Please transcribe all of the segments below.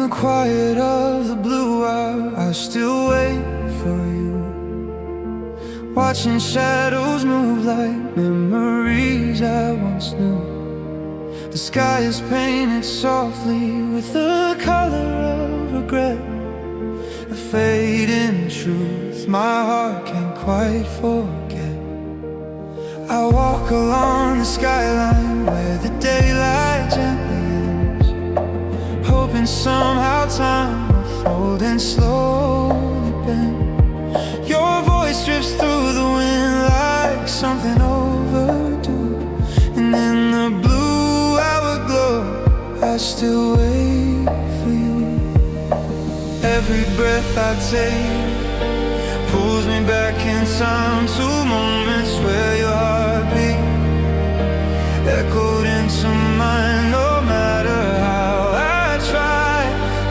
the quiet of the blue hour, I still wait for you. Watching shadows move like memories I once knew. The sky is painted softly with the color of regret, a fading truth my heart can't quite forget. I walk along the skyline where the daylight gently ends, hoping somehow time will fold and slowly bend. Your voice drifts through the wind like something overdue, and in the blue hour glow I still wait for you. Every breath I take pulls me back in time to moments where your heartbeat echoed into mine. No matter how I try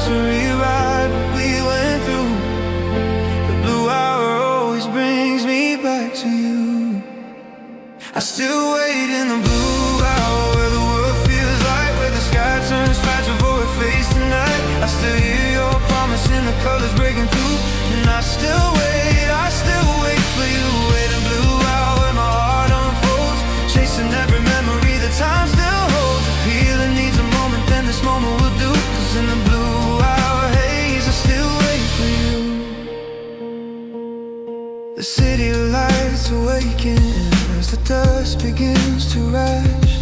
to rewrite what we went through, the blue hour always brings me back to you. I still wait in the blue hour where the world feels light, where the sky turns fragile for a face tonight. I still hear your promise in the colors breaking through, and I still wait for you. Wait in blue hour where my heart unfolds, chasing every memory that time still holds. If healing needs a moment, then this moment will do, 'cause in the blue hour haze I still wait for you. The city lights awaken as the dust begins to rise,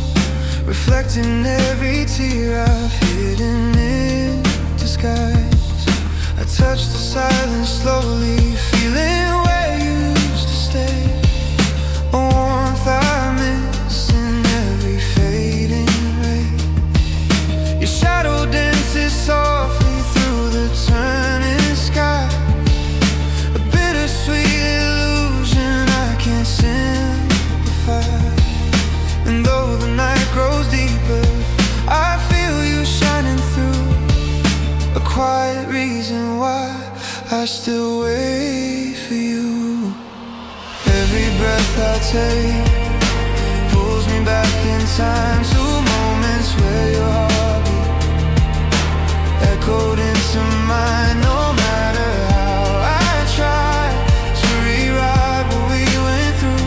reflecting every tear I've hidden in disguise. I touch the silence slowly, feeling where you used to stay, a warmth I miss in every fading ray. Your shadow dances softly through the turning sky, a bittersweet illusion I can't simplify. And though the night grows deeper, I feel you shining through, a quiet reason why I still wait for you. Every breath I take pulls me back in time to moments where your heartbeat echoed into mine. No matter how I try to rewrite what we went through,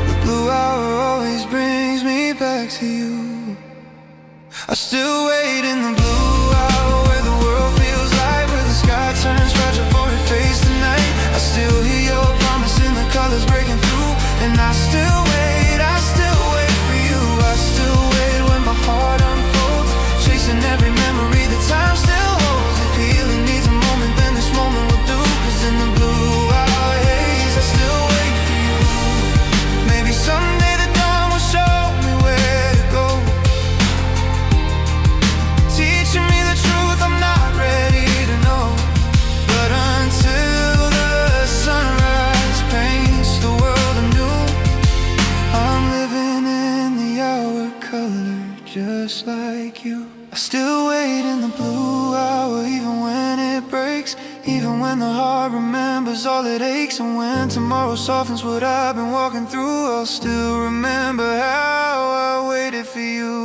the blue hour always brings me back to you. I still wait in the blue hour where the world feels light, where the sky turns fragile for a face tonight. I still hear your promise in the colors breaking through, and I still wait for you. I still wait when my heart unfolds, chasing every memory that time still holds. If healing needs a moment, then this moment will do, 'cause in the blue hour haze I still wait for you. Maybe someday the dawn will show me where to go, teaching me the truth I'm not ready to know. But until the sunrise paints the world anew, I'm living in the hour color just like you. I still wait in the blue hour, even when it breaks, even when the heart remembers all it aches. And when tomorrow softens what I've been walking through, I'll still remember how I waited for you.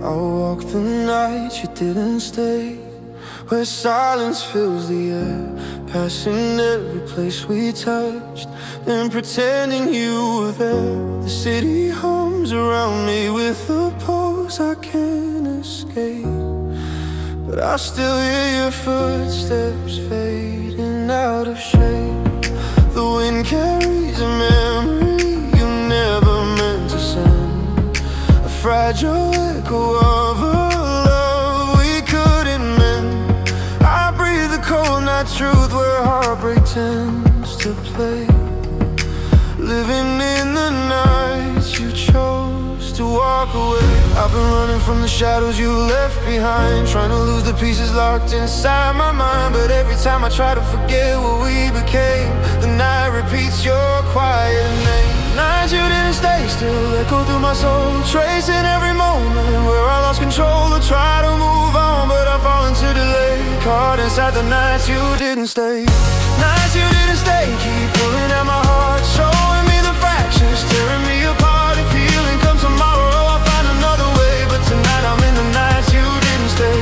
I walked the night you didn't stay, where silence fills the air, passing every place we touched, and pretending you were there. The city hums around me with a pulse I can't escape, but I still hear your footsteps fading out of shape. The wind carries a memory you never meant to send, a fragile echo of a love we couldn't mend. I breathe the cold night truth where heartbreak tends to play, living in the night. You chose to walk away. I've been running from the shadows you left behind, trying to lose the pieces locked inside my mind. But every time I try to forget what we became, the night repeats your quiet name. Nights you didn't stay still, echo through my soul, tracing every moment where I lost control. I try to move on, but I fall into delay, caught inside the nights you didn't stay. Nights you didn't stay, keep pulling at my heart, showing me the fractures, tearing me apart. If healing comes tomorrow, I'll find another way, but tonight I'm in the nights you didn't stay.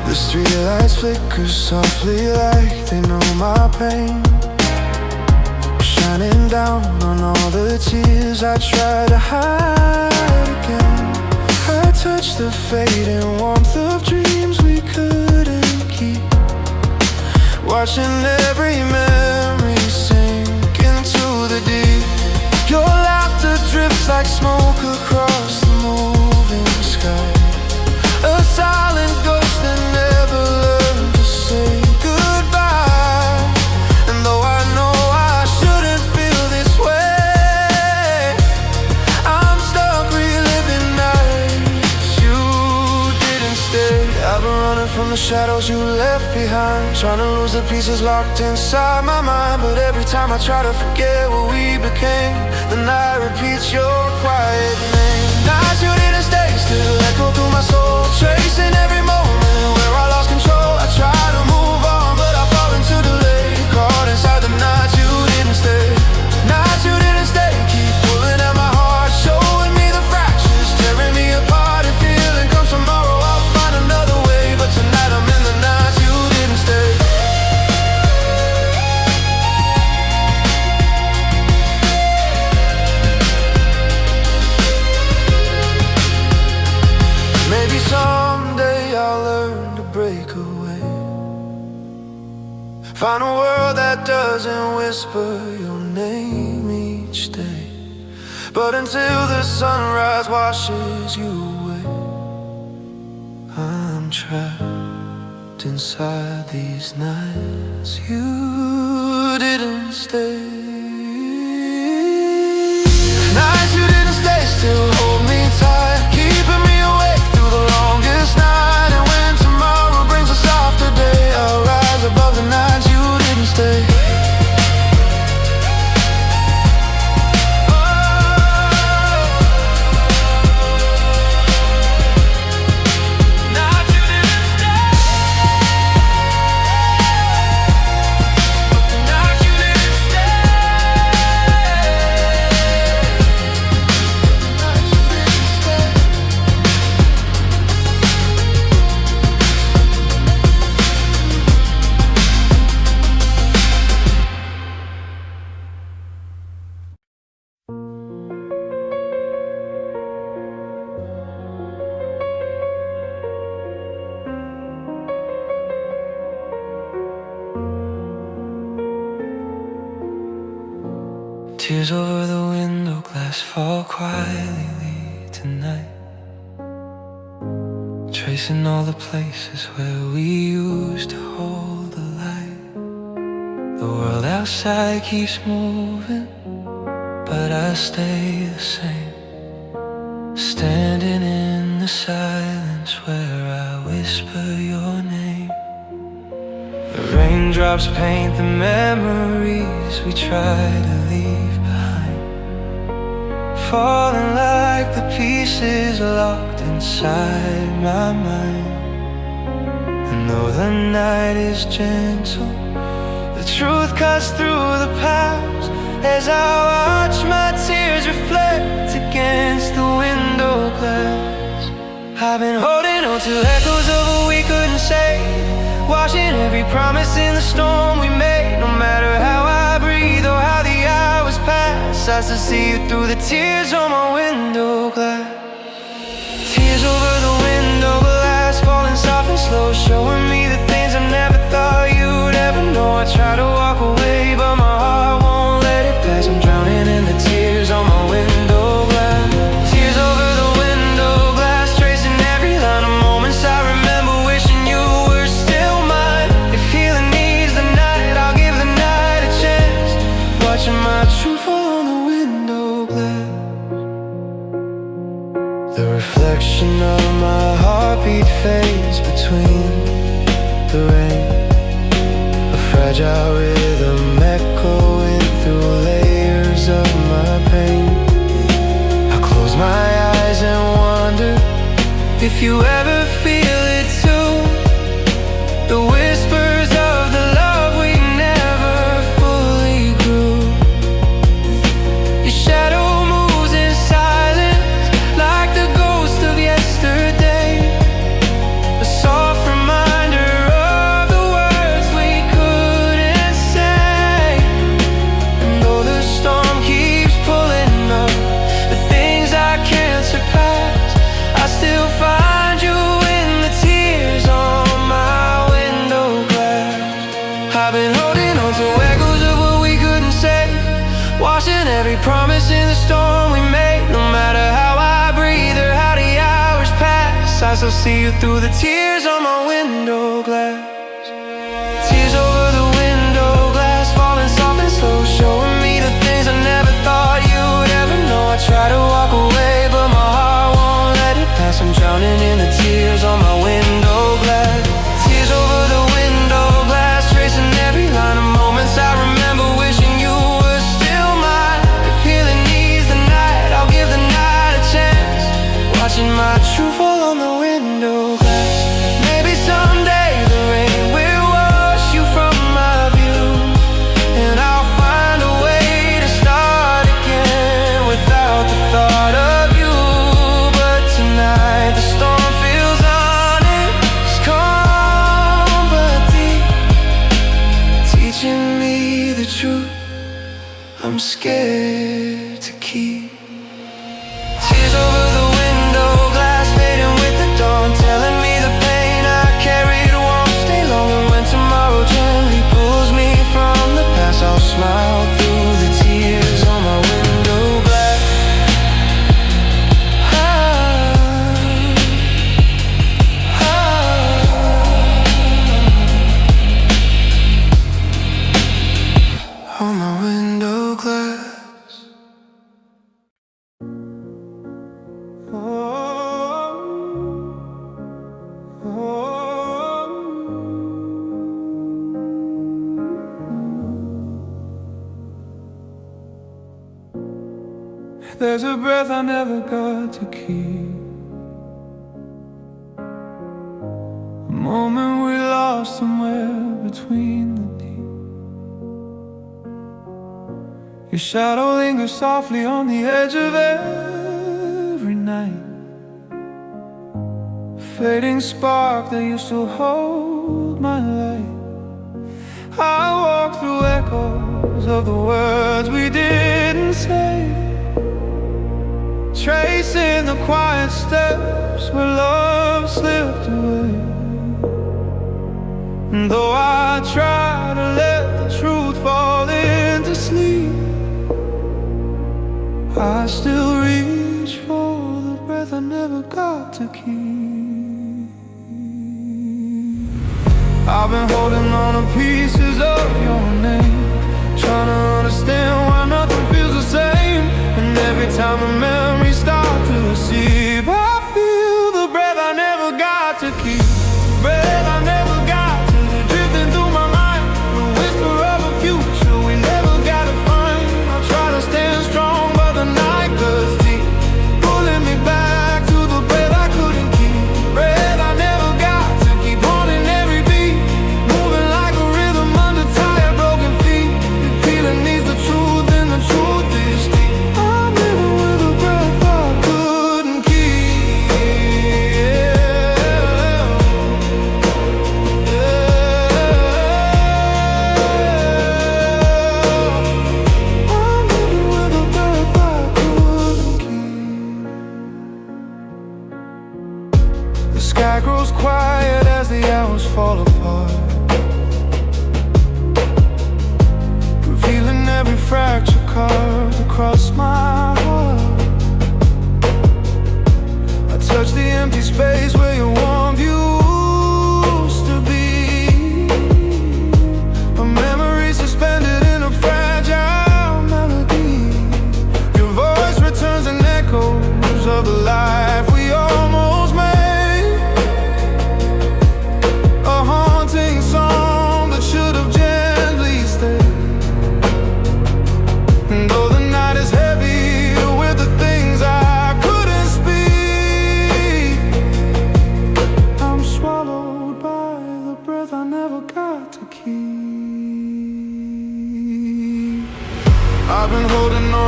The streetlights flicker softly like they know my pain, shining down on all the tears I try to hide again. I touch the fading warmth of dreams we couldn't keep, watching every memory sink into the deep. Your laughter drifts like smoke across the moving sky, a silent ghost that never learned to say goodbye. And though I know I shouldn't feel this way, I'm stuck reliving nights you didn't stay. I've been running from the shadows you left behind, trying to lose the pieces locked inside my mind. But every time I try to forget what we became, the night repeats your quiet name. Nights you didn't stay still, echo through my soul, tracing every moment where I lost control. I try to move on, but I fall into delay, caught inside the nights you didn't stay. Nights you didn't stay, keep pulling at my heart, showing me the fractures, tearing me apart. If healing comes tomorrow, I'll find another way, but tonight I'm in the nights you didn't stay. Maybe someday I'll learn to break away, find a world that doesn't whisper your name each day. But until the sunrise washes you away, I'm trapped inside these nights you didn't stay. Nights you didn't stay still, hold me tight, keeping me awake through the longest night. And when tomorrow brings a softer day, I'll rise above the nights you didn't stay. Tears over the window glass fall quietly tonight, tracing all the places where we used to hold the light. The world outside keeps moving, but I stay the same, standing in the silence where I whisper your name. The raindrops paint the memories we try to leave behind, falling like the pieces locked inside my mind. And though the night is gentle, the truth cuts through the past as I watch my tears reflect against the window glass. I've been holding on to echoes of what we couldn't say, watching every promise in the storm we made. No matter how I breathe or how the hours pass, I still see you through the tears on my window glass. Tears over the window glass, falling soft and slow, showing me the things I never thought you'd ever know. I try to walk away, but my heart won't let it pass. I'm drowning in the tears on my window glass. Tears over the window glass. fragile rhythm echoing through layers of my pain. I close my eyes and wonder if you ever feel it too. The whispers of the love we never fully grew. Your shadow moves in silence like the ghost of yesterday, a soft reminder of the words we couldn't say. And though the storm keeps pulling up the things I can't surpass, I still find you in the tears on my window glass. I've been holding on to echoes of what we couldn't say, washing every promise in the storm we made. No matter how I breathe or how the hours pass, I still see you through the tears on my window glass. Tears over the window glass, falling soft and slow, showing me the things I never thought you would ever know. I try to walk away, but my heart won't let it pass. I'm drowning in the tears on my window glass. Tears over the window glass, tracing every line of moments I remember, wishing you were still mine. If healing needs the night, I'll give the night a chance, watching my truth fall on the window glass. Maybe someday the rain will wash you from my view, and I'll find a way to start again without the thought of you. But tonight the storm feels honest, calm but deep, teaching me the truth I'm scared to keep. Tears over the window glass, fading with the dawn, telling me the pain I carried won't stay long. And when tomorrow gently pulls me from the past, I'll smile through the tears on my window glass. On my window glass. There's a breath I never got to keep, a moment we lost somewhere between the deep. Your shadow lingers softly on the edge of every night, a fading spark that used to hold my light. I walk through echoes of the words we didn't say, tracing the quiet steps where love slipped away. And though I try to let the truth fall into sleep, I still reach for the breath I never got to keep. I've been holding on to pieces of your name, trying to understand why nothing feels the same. And every time the memories start to recede, I feel the breath I never got to keep. Breath I never got to, drifting through my mind, the whisper of a future we never got to find. I try to stand strong, but the night goes deep, pulling me back to the breath I couldn't keep. Breath I never got to keep, haunting every beat, moving like a rhythm under tired broken feet. The feeling needs the truth, and the truth is deep. I'm living with a breath I couldn't keep. I'm living with a breath I couldn't keep. The sky grows quiet as the hours fall apart, revealing every fracture carved across my heart. I touch the empty space where your warmth used to be, a memory suspended in a fragile melody. Your voice returns in echoes of the life we almost made, a haunting song that should have gently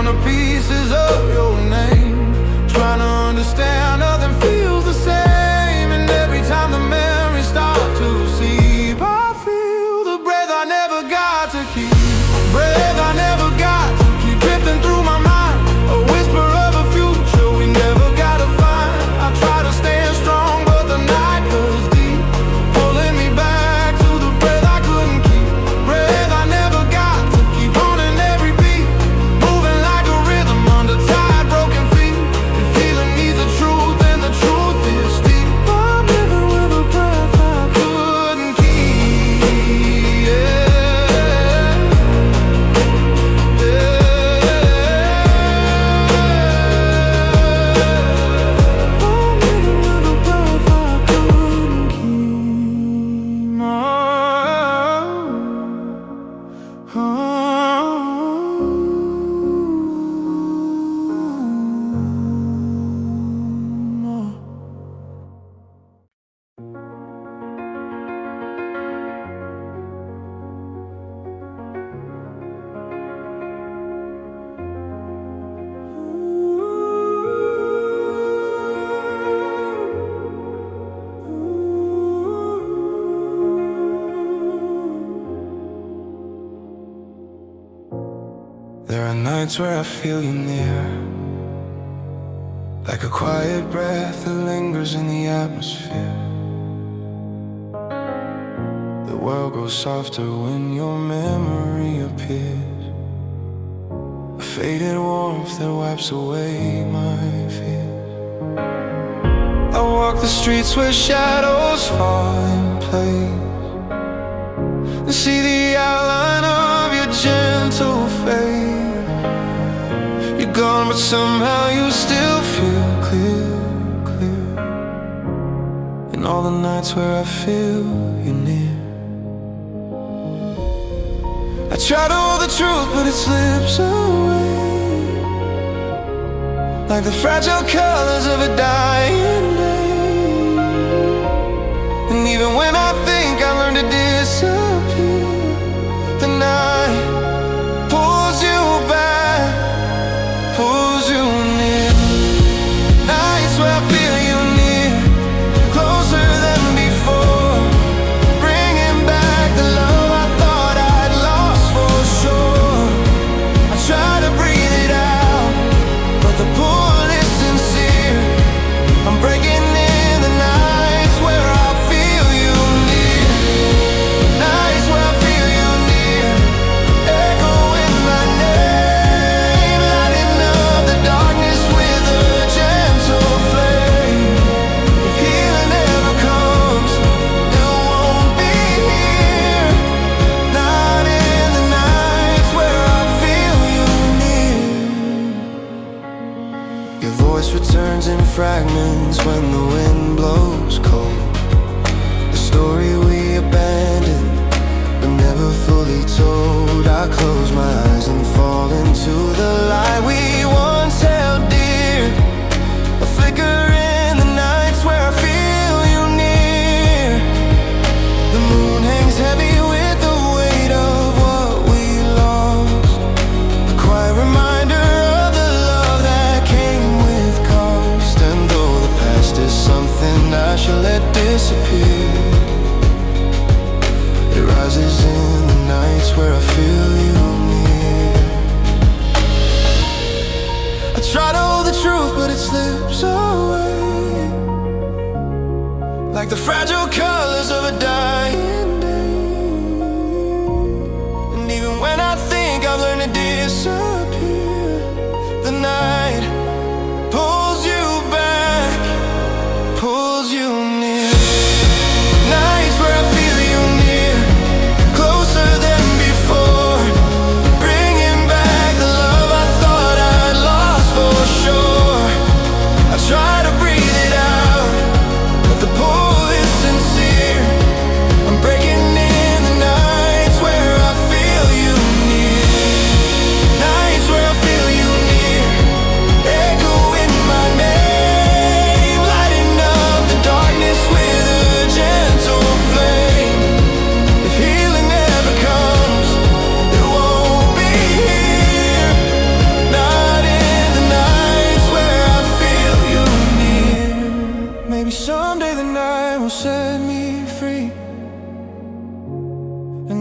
the pieces of your name. Trying to understand, nothing feels the same. And every time the memories start to seep, I feel the breath I never got to keep. Breath I never got to keep, drifting through my mind. A whisper of a future we never got to find. I try to stand strong, but the night goes deep, pulling me back to the breath I couldn't keep. Breath I never got to keep, on in every beat, moving like a rhythm under tired, broken feet. And feeling needs the truth, and the truth is deep. I'm living with a breath I couldn't keep. Yeah. There are nights where I feel you near, like a quiet breath that lingers in the atmosphere. The world grows softer when your memory appears, a faded warmth that wipes away my fears. I walk the streets where shadows fall in place, and see the outline of your gentle face. You're gone, but somehow you still feel clear, clear. In all the nights where I feel you near, I try to hold the truth, but it slips away, like the fragile colors of a dying day. And even when I think I learned to disappear, the night pulls you back, pulls you near. Nights where I feel you near, closer than before, bringing back the love I thought I'd lost for sure. I try to breathe it out, but the pull is sincere. I'm breaking in the nights where I feel you near. Nights where I feel you near, echoing my name, lighting up the darkness with a gentle flame. If healing ever comes, it won't be here, not in the nights where I feel you near. Your voice returns in fragments when the wind blows cold, the story we abandoned but never fully told. I close my eyes and fall into the light we once held dear, a flicker in the nights where I feel you near. The moon hangs heavy with the weight of what we lost, a quiet reminder of the love that came with cost. And though the past is something I should let disappear, it rises in the nights where I feel you near. I try to hold the truth, but it slips away, like the fragile colors of a dying day. And even when I think I've learned to disappear, the night pulls you back, pulls you near. Nights where I feel you near, closer than before, bringing back the love I thought I'd lost for sure. I try to breathe it out, but the pull is sincere.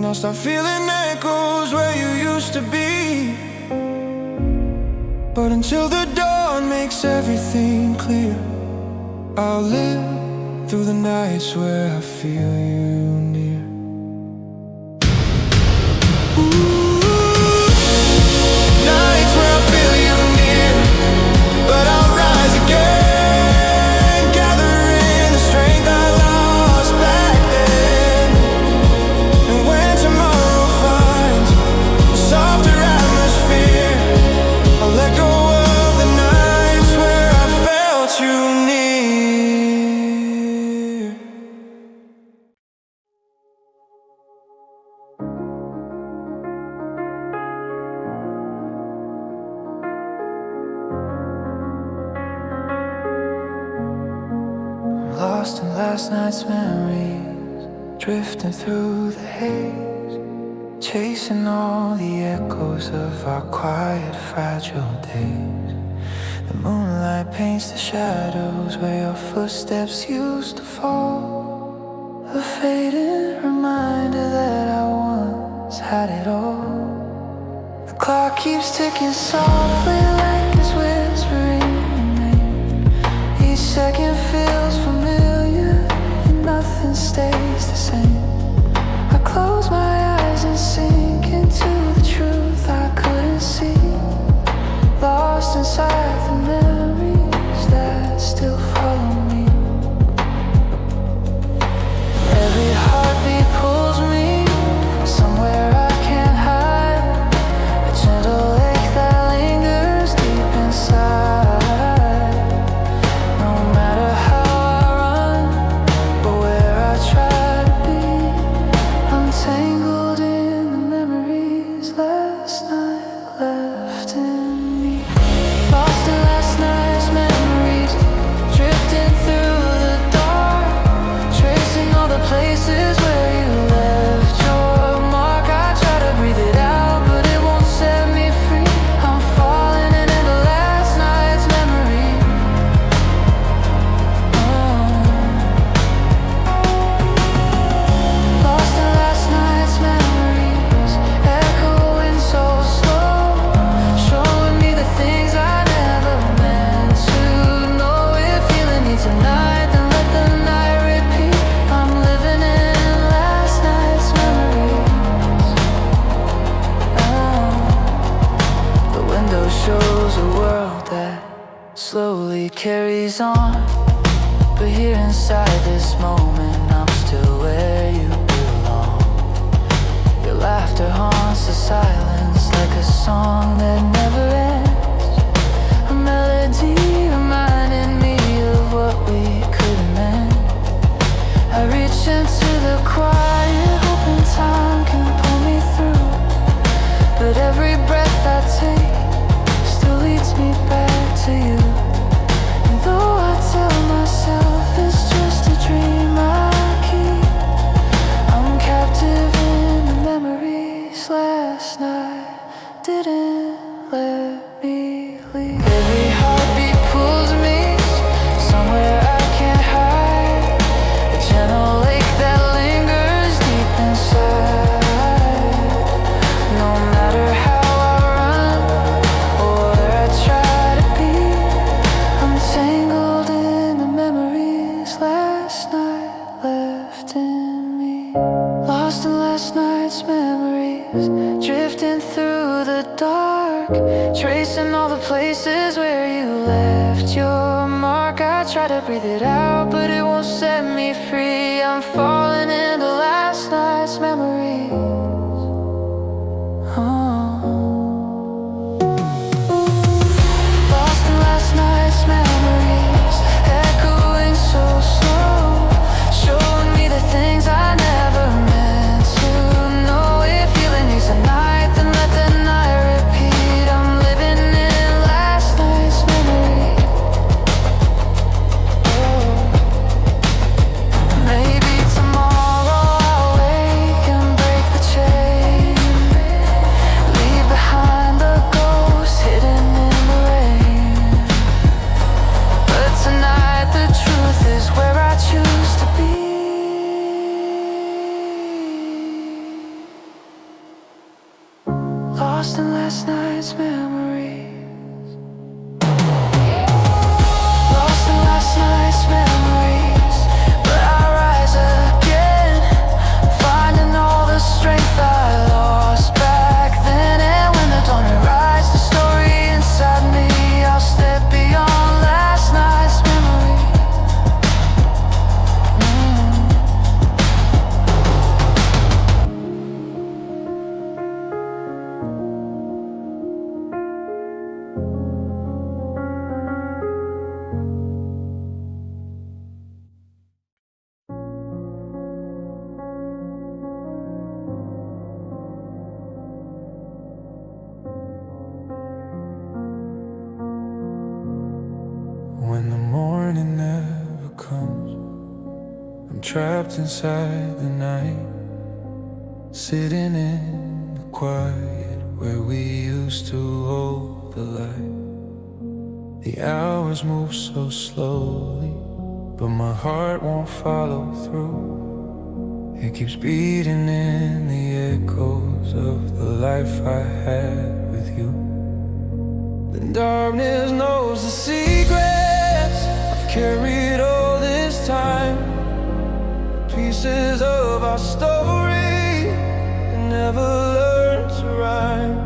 I'll start feeling echoes where you used to be. But until the dawn makes everything clear, I'll live through the nights where I feel you near. Nights where I feel you near, but I'll rise again, gathering the strength I lost back then. And when tomorrow finds a softer atmosphere, I'll let go of the nights where I felt you near. Lost in last night's memories, drifting through the haze, chasing all the echoes of our quiet, fragile days. The moonlight paints the shadows where your footsteps used to fall, a fading reminder that I once had it all. The clock keeps ticking softly like it's whispering your name. Each second feels familiar and nothing stays the same. I close my eyes and sink into the truth I couldn't see, lost inside the memories that still follow me. Every heartbeat pulls me somewhere I can't hide, a gentle ache that lingers deep inside. No matter how I run or where I try to be, I'm tangled in the memories last night left in me. Lost in last night's memories, drifting through the dark, tracing all the places where you left your mark. I try to breathe it out, but it won't set me free. I'm falling into last night's memory. Lost in last night's memories, echoing so slow, showing me the things I never meant to know. If feeling me tonight, then let the night repeat. I'm living in last night's memories. The window shows a world that slowly carries on, but here inside this moment, I'm still where you belong. Your laughter haunts the silence like a song that never ends, a melody reminding me of what we could have meant. I reach into the quiet, hoping time can pull me through, but every breath I take still leads me back to you. And though I tell myself it's just a dream I keep, I'm captive in the memories last night didn't let me leave. Every heartbeat pulls me somewhere I can't hide, a gentle ache that lingers deep inside. No matter how I run or where I try to be, I'm tangled in the memories last night left in me. Lost in last night's memories, drifting through the dark, tracing all the places where you left your mark. I try to breathe it out, but it won't set me free. I'm falling into last night's memories. Lost in last night's memories, echoing so slow, showing me the things I never meant to know. If feeling needs a night, then let the night repeat. I'm living in last night's memory. lost in last night's memories. Lost in last night's memories, but I rise again, finding all the strength I lost back then. And when the dawn arises, the story inside me, I'll step beyond last night's memory. When the morning never comes, I'm trapped inside the night, sitting in the quiet where we used to hold the light. The hours move so slowly, but my heart won't follow through. It keeps beating in the echoes of the life I had with you. The darkness knows the secrets I've carried all this time, pieces of our story that never learned to rhyme.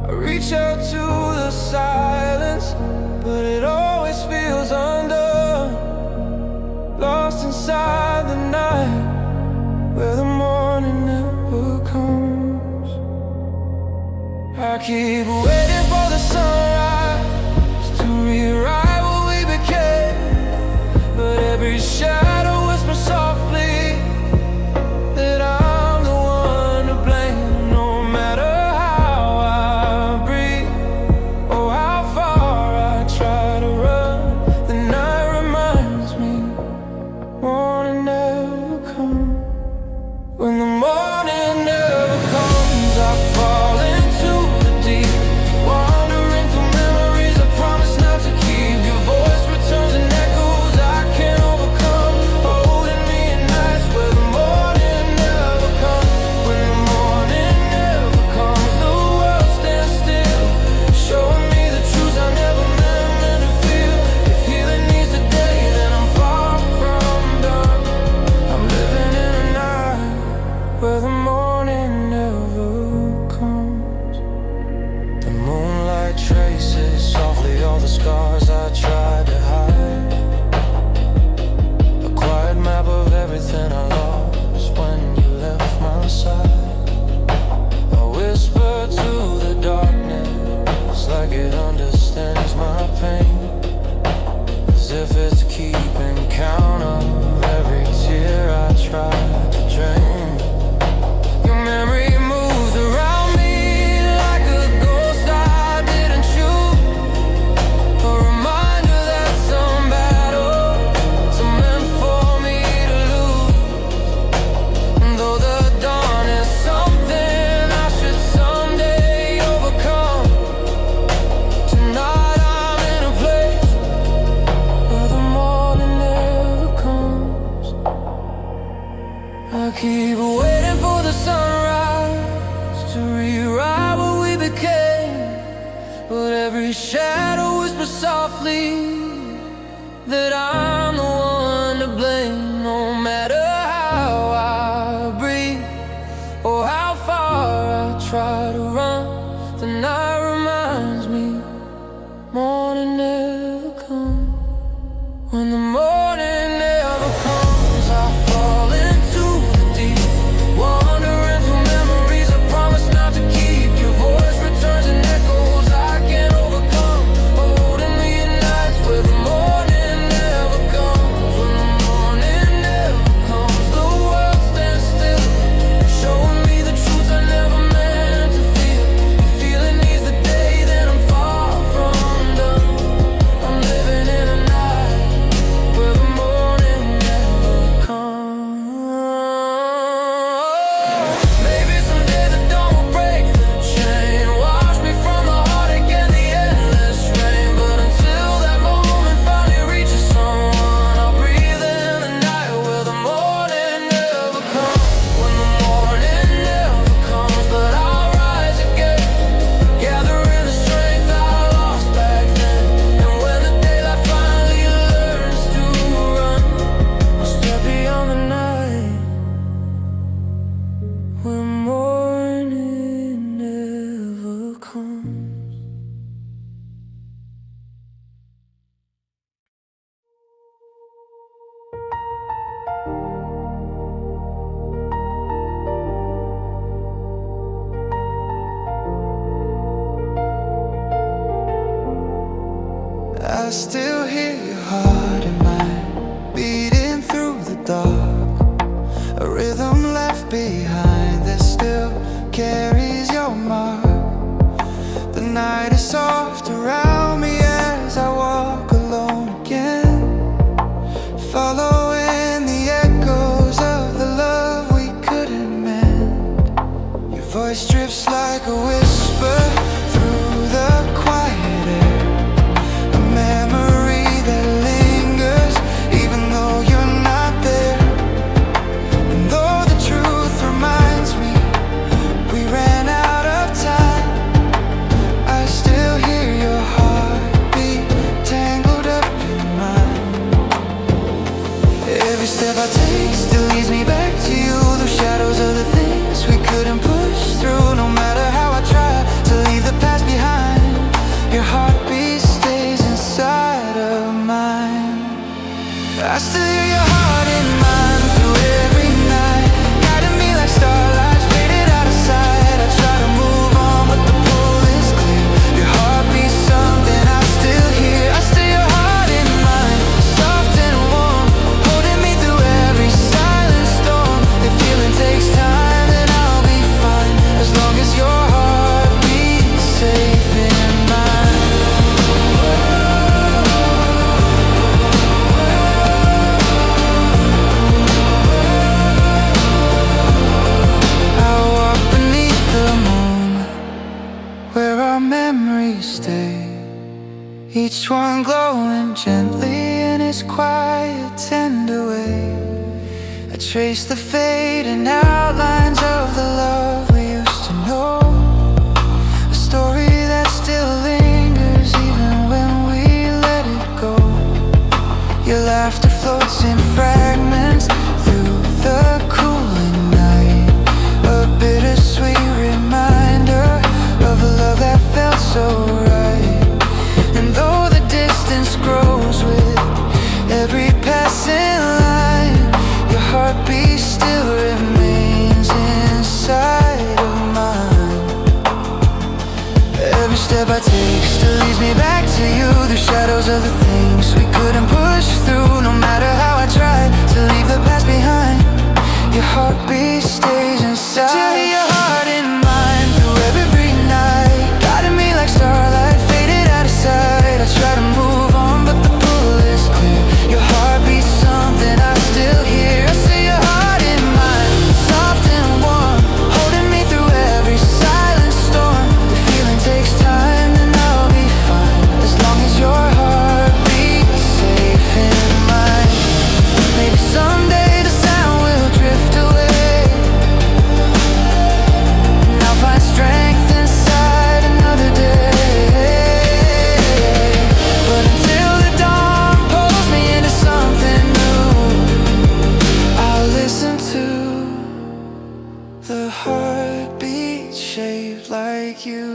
I reach out to the silence, but it always feels undone, lost inside the night where the morning never comes. I keep waiting for the sunrise to rewrite what we became, but every shadow whispers softly that I'm the one to blame. No matter how I breathe or how far I try to run, the night reminds me morning never comes. When the morning never comes, I fall into the deep, wandering through memories I promise not to keep. Your voice returns and echoes I can't overcome, holding me in nights where the morning never comes. When the morning never comes, the world stands still, showing me the truths I never meant to feel. If healing needs a day, then I'm far from done. I'm living in a night where the morning never comes. The moonlight traces softly all the scars I tried to hide, a quiet map of everything I lost when you left my side. I whisper to the darkness like it understands my pain, as if it's keeping count of every tear I tried to drain. Your memory moves around me like a ghost I didn't choose, a reminder that some battles are meant for me to lose. And though the dawn is something I should someday overcome, tonight I'm in a place where the morning never comes. I keep waiting for the sunrise to rewrite what we became, but every shadow whispers softly that I'm the one to blame. No matter how I breathe or how far I try to run, the night reminds me morning never comes. When the morning never comes, I fall into the deep, wandering through memories I promise not to keep. Your voice returns and echoes I can't overcome, holding me in nights where the morning never comes. behind that still carries your mark. The night is soft around me as I walk alone again, following the echoes of the love we couldn't mend. Your voice drifts like a whisper through the quiet air, a memory that lingers even though you're not there. And though the truth reminds me we ran out of time, I still hear your heartbeat tangled up in mine. Every step I take still leads me back to you, the shadows of the things we couldn't push through. No matter how I try to leave the past behind, your heartbeat stays inside of mine. I still hear your heart in mine through every night, guiding me like starlight faded out of sight. I try to move on but the pull is clear. Your heartbeat's something I still hear. I still your heart in mine, soft and warm, holding me through every silent storm. If healing takes time, then I'll be fine, as long as your heart beats safe in mine. I walk beneath the moon where our memories stay, each one glowing gently in its quiet, tender way. I trace the fading outlines of the love we used to know, a story that still lingers even when we let it go. Your laughter floats in fragments through the cooling night, a bittersweet reminder of a love that felt so right. And though the distance grows with every passing line, your heartbeat still remains inside of mine. Every step I take still leads me back to you, the shadows of the things we couldn't push through. No matter how I try to leave the past behind, your heartbeat stays inside. Still hear your heart in mine through every night, guiding me like starlight faded out of sight. I try to move on but the pull is clear. Your heartbeat's something I still hear. I see your heart in mine, soft and warm, holding me through every silent storm. The feeling takes time, then I'll be fine, as long as your heart beats safe in mine. Maybe someday the sound will drift away, and I'll find strength inside another day. But until the dawn pulls me into something new, I'll listen to the heartbeat shaped like you.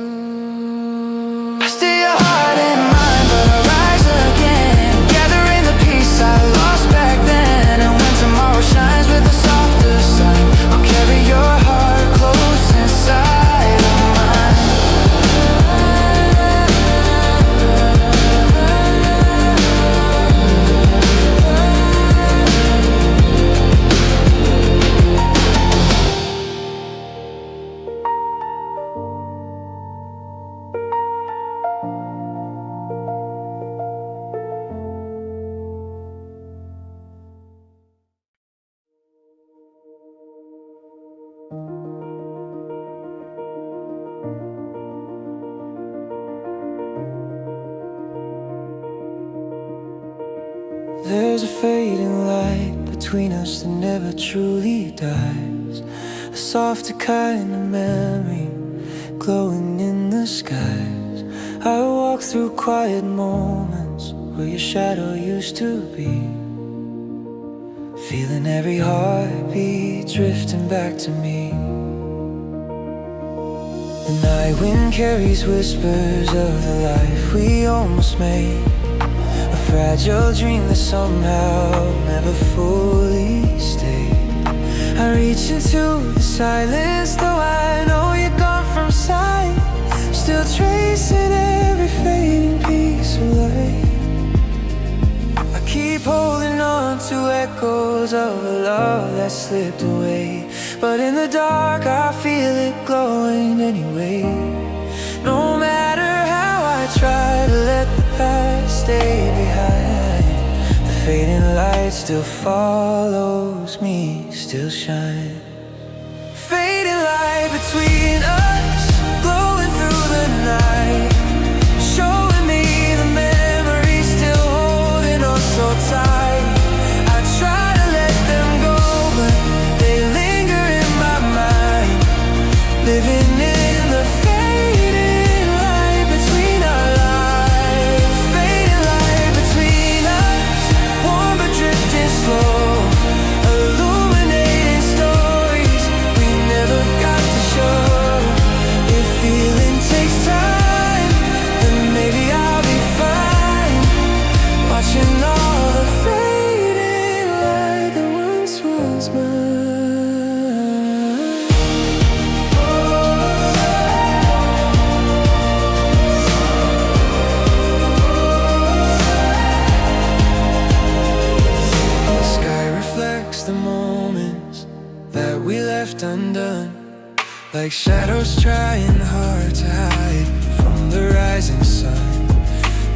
Still your heart in mine, but I rise again, gathering the peace I lost back then. And when tomorrow shines with a softer sun, I'll carry your heart close inside of mine. There's a fading light between us that never truly dies, a softer kind of memory glowing in the skies. I walk through quiet moments where your shadow used to be, feeling every heartbeat drifting back to me. The night wind carries whispers of the life we almost made, a fragile dream that somehow never fully stayed. I reach into the silence, though I know you're gone from sight, still tracing every fading piece of light. I keep holding on to echoes of a love that slipped away, but in the dark I feel it glowing anyway. No matter how I try to let the past stay behind, the fading light still follows me, still shines. Fading light between us, glowing through the night, showing me the memories still holding on so tight. I try to let them go, but they linger in my mind, living in the fading light between our lives. Fading light between us, warm but drifting slow, illuminating stories we never got to show. If feeling takes time, then maybe I'll be fine, watching all the fading light that once was mine. The sky reflects the moments that we left undone, like shadows trying hard to hide from the rising sun.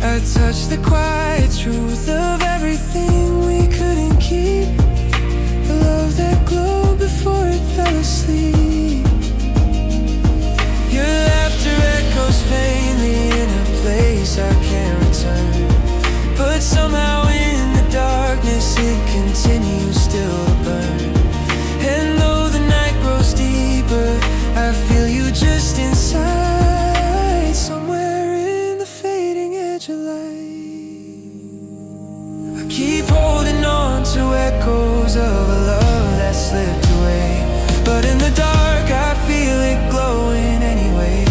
I touch the quiet truth of everything we couldn't keep, the love that glowed before it fell asleep. Your laughter echoes faintly in a place I can't return, but somehow in the darkness it continues still to burn. And though the night grows deeper, I feel you just inside, somewhere in the fading edge of light. I keep holding on to echoes of a love that slipped away, but in the dark I feel it glowing anyway.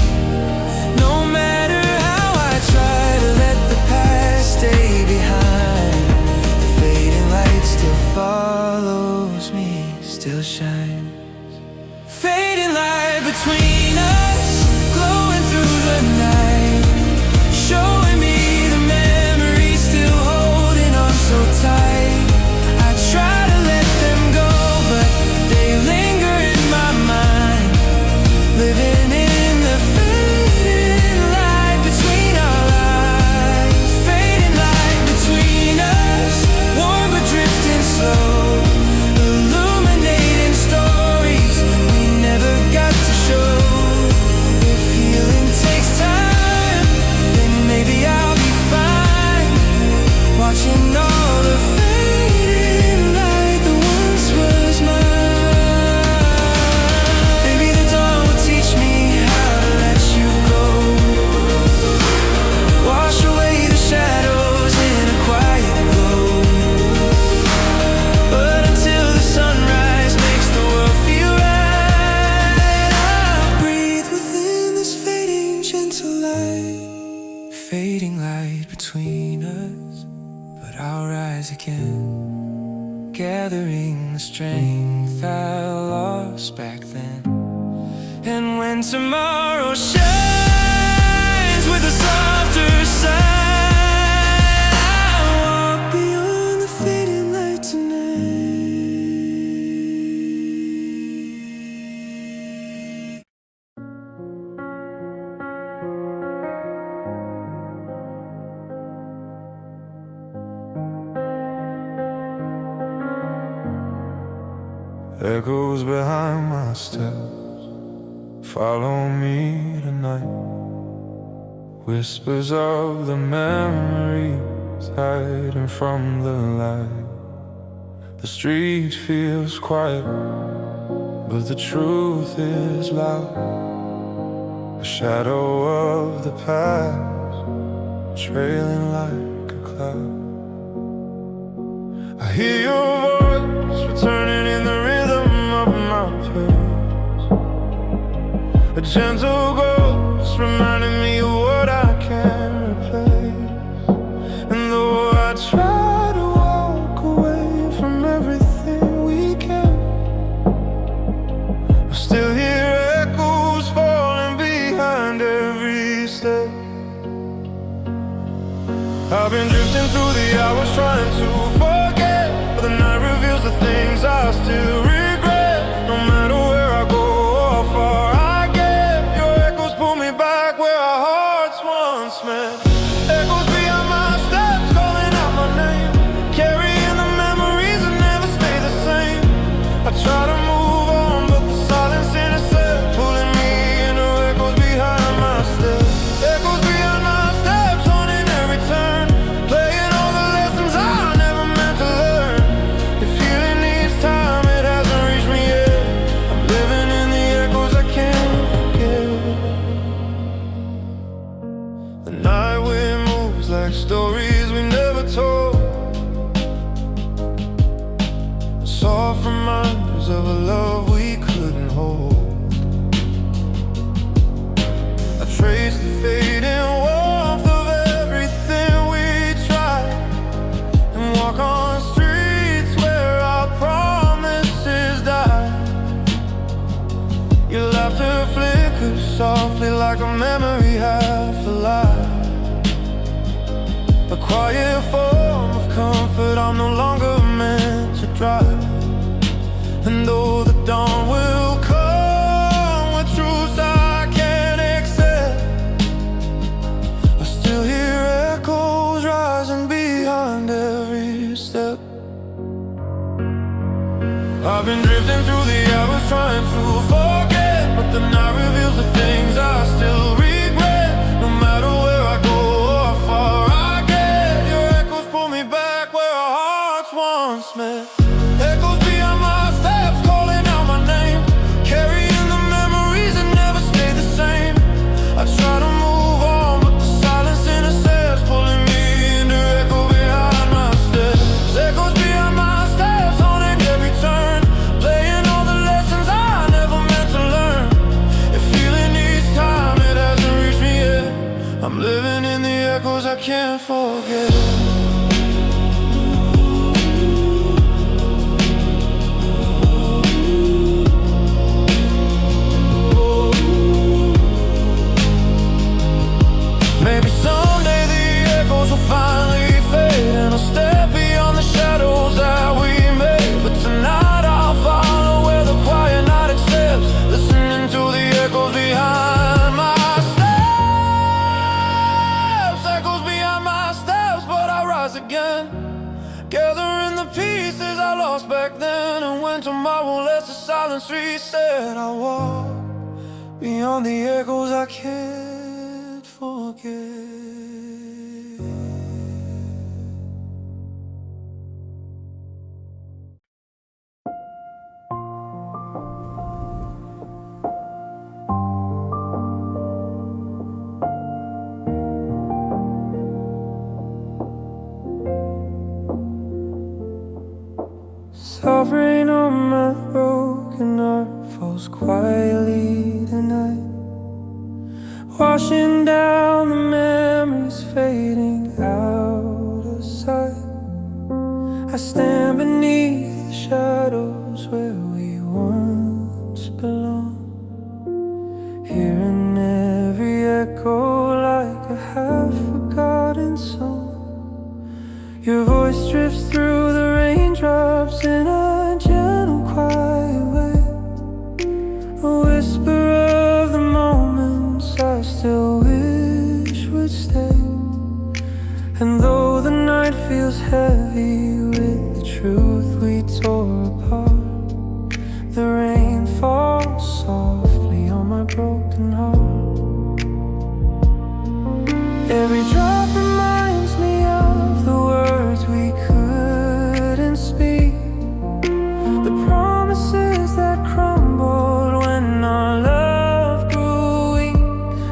No matter how I try to let the past stay behind, the fading light still follows me, still shines. Fading light between us, glowing through the night, showing me the memories still holding on so tight. I try to let them go, but they linger in my mind, living in the fading light between our lives. Fading light between us, warm but drifting slow, illuminating stories we never got to show. If healing takes time, then maybe I'll be fine, watching all the fading light that once was mine. Maybe the dawn will teach me how to let you go, wash away the shadows in a quiet glow. But until the sunrise makes the world feel right, I'll breathe within this fading gentle light. Fading light between us, but I'll rise again, gathering the strength I lost back then. And when tomorrow shines with a softer side, I'll walk beyond the fading light tonight. Echoes behind my steps, follow me tonight. Whispers of the memories hiding from the light. The street feels quiet, but the truth is loud. A shadow of the past, trailing like a cloud. I hear your voice returning in the rhythm of my pace, a gentle ghost reminding me of what I can't replace. And though I try to walk away from everything we can, I still hear echoes falling behind every step. I've been drifting through the hours trying to forget, but the night reveals the things I still regret. No matter laughter flickers softly like a memory half alive. A quiet form of comfort I'm no longer meant to drive. And though the dawn will come with truths I can't accept, I still hear echoes rising behind every step. I've been drifting through the hours trying to forget, but the night reveals the things I still regret. No matter where I go or how far I get, your echoes pull me back where our hearts once met. Echoes beyond my steps calling out my name, carrying the memories that never stay the same. I try to move on, but the silence intercepts, pulling me into echo behind my steps. Echoes beyond my steps, haunting every turn, playing all the lessons I never meant to learn. If feeling needs time, it hasn't reached me yet. I'm living in the echoes I can't forget. Maybe someday the echoes will finally fade, and I'll step beyond the shadows that we made. But tonight I'll follow where the quiet night accepts, listening to the echoes behind my steps. Echoes behind my steps, but I rise again, gathering the pieces I lost back then. And when tomorrow lets the silence reset, I walk beyond the echoes I can't forget. Soft rain on my broken heart falls quietly tonight, washing down the memories fading out of sight. I stand beneath the shadows where we once belonged, hearing every echo like a half-forgotten song. Your voice drifts through the raindrops in a gentle, quiet way, a whisper of the moments I still wish would stay. And though the night feels heavy with the truth we tore apart, the rain falls softly on my broken heart. Every drop reminds me of the words we couldn't speak, the promises that crumbled when our love grew weak.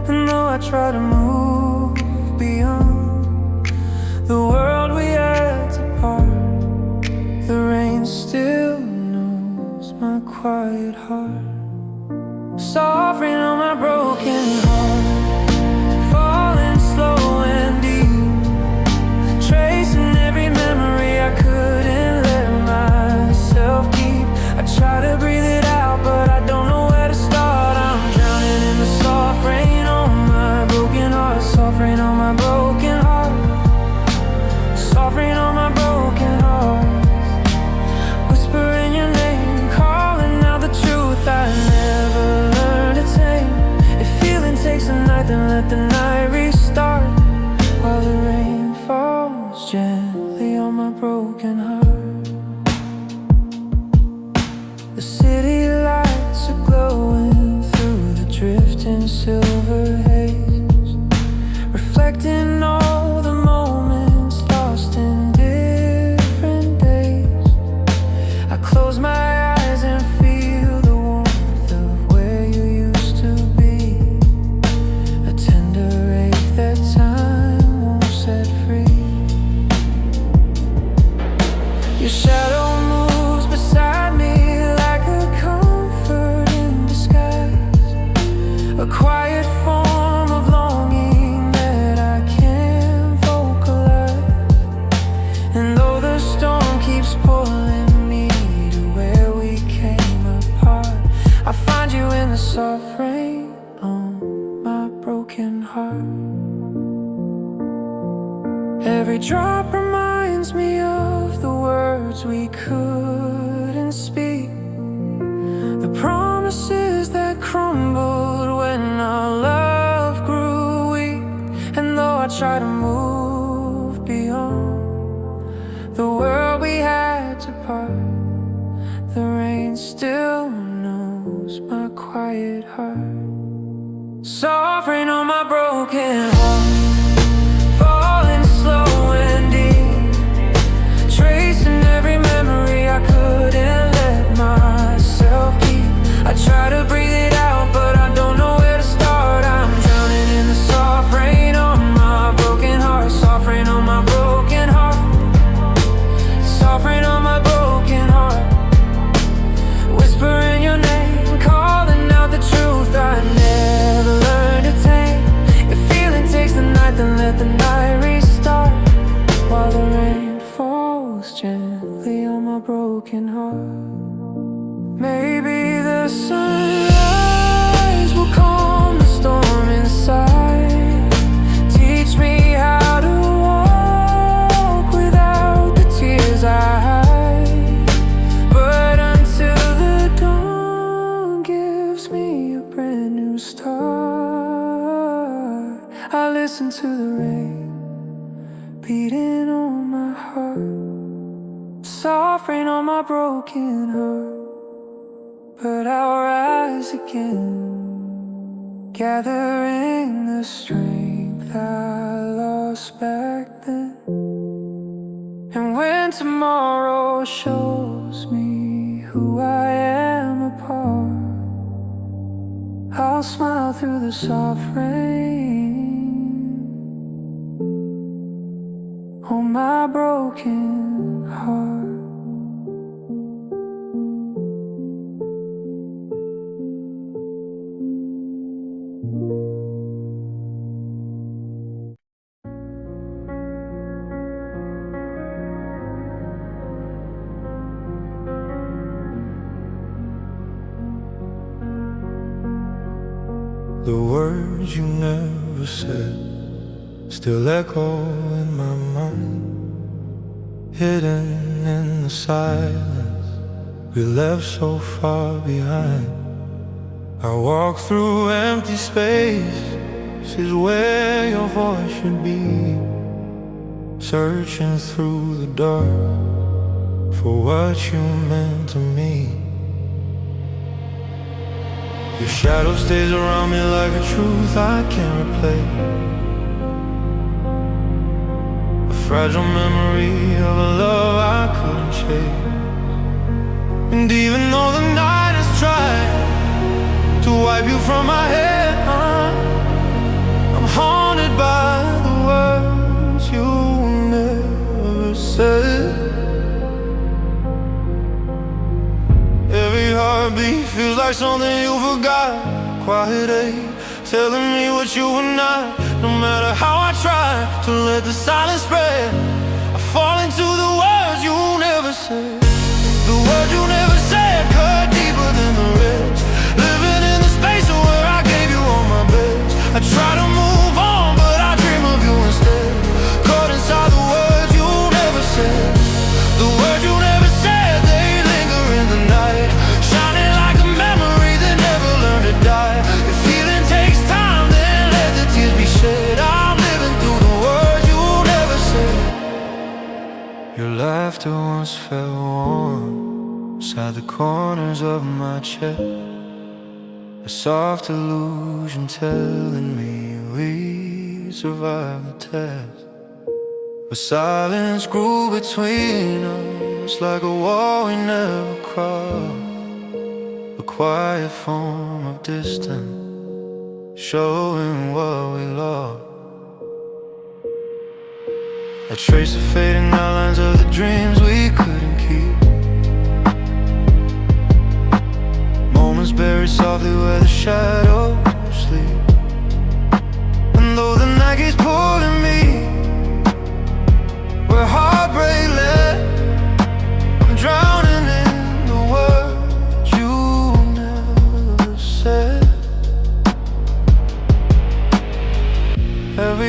And though I try to move beyond the world we had to part, the rain still knows my quiet heart. Soft rain on my broken heart, falling slow and deep, tracing every memory I couldn't let myself keep. I try to breathe it out, but I don't know where to start. I'm drowning in the soft rain on my broken heart. Soft rain on my broken heart, soft rain on my broken heart, whispering your name, calling out the truth I never learned to tame. If feeling you in the soft rain on my broken heart. Every drop reminds me of the words we couldn't speak, the promises that crumbled when our love grew weak. And though I try to move beyond the world we had to part, the rain still knows my quiet heart. Soft rain on my broken heart, falling slow and deep, tracing every memory I couldn't let myself keep. I try to breathe it out, but I don't know where to start. I'm drowning in the soft rain on my broken heart. Soft rain on my broken heart. Soft rain on my broken heart. Whispering your name, calling out the truth I never learned to tame. If feeling takes the night, then let the night restart, while the rain falls gently on my broken heart. Maybe the sunrise will calm the storm inside, teach me how to walk without the tears I hide. But until the dawn gives me a brand new start, I listen to the rain beating on my heart. Soft rain on my broken heart, but I'll rise again, gathering the strength I lost back then. And when tomorrow shows me who I am apart, I'll smile through the soft rain on my broken heart. The words you never said still echo in my mind, hidden in the silence we left so far behind. I walk through empty space, this is where your voice should be, searching through the dark for what you meant to me. Your shadow stays around me like a truth I can't replace, a fragile memory of a love I couldn't chase. And even though the night has tried to wipe you from my head, I'm haunted by the words you never said. Every heartbeat feels like something you forgot, quiet ache telling me what you were not. No matter how I try to let the silence spread, I fall into the words you never said. The words you never said cut deeper than the rest, living in the space where I gave you all my best. I try to move on, but I dream of you instead, caught inside the words you never said. The words you never said, they linger in the night, shining like a memory that never learned to die. If healing takes time, then let the tears be shed. I'm living through the words you never said. Your laughter once felt warm inside the corners of my chest, a soft illusion telling me we survived the test. But silence grew between us like a wall we never crossed, a quiet form of distance showing what we lost. A trace of fading outlines of the dreams we couldn't keep, moments buried softly where the shadows sleep. And though the night keeps pulling me where heartbreak led, I'm drowning in the words you never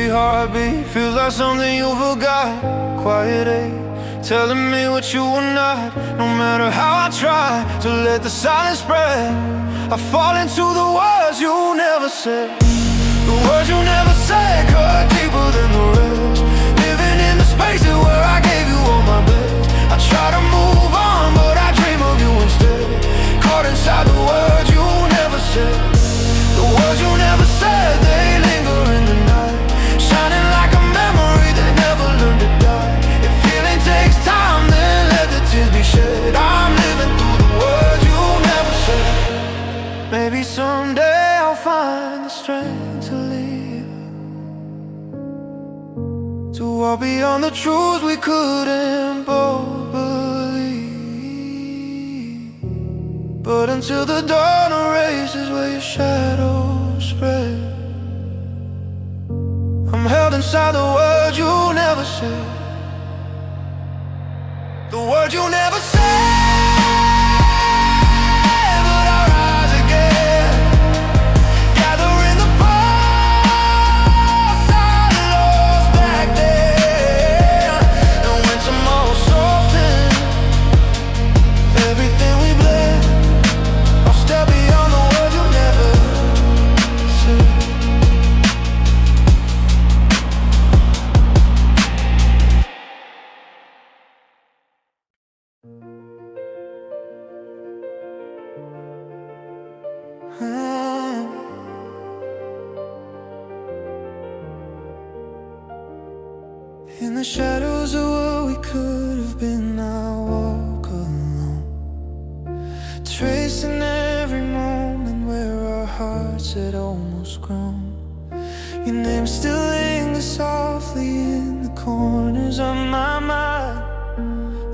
heartbeat feels like something you forgot. Quiet ache, telling me what you were not. No matter how I try to let the silence spread, I fall into the words you never said. The words you never said cut deeper than the rest. Living in the spaces where I gave you all my best. I try to move on, but I dream of you instead. Caught inside the words you never said. The words you never said, they linger in the night, shining like a memory that never learned to die. If healing takes time, then let the tears be shed. I'm living through the words you never said. Maybe someday I'll find the strength to leave, to walk beyond the truths we couldn't both believe. But until the dawn erases where your shadows spread, I'm held inside the words you never said. The words you never said. But I rise again, gathering the parts I lost back then. And when tomorrow softens everything we bled, I'll step beyond the words you never said. In the shadows of what we could have been, I walk alone, tracing every moment where our hearts had almost grown. Your name still lingers softly in the corners of my mind,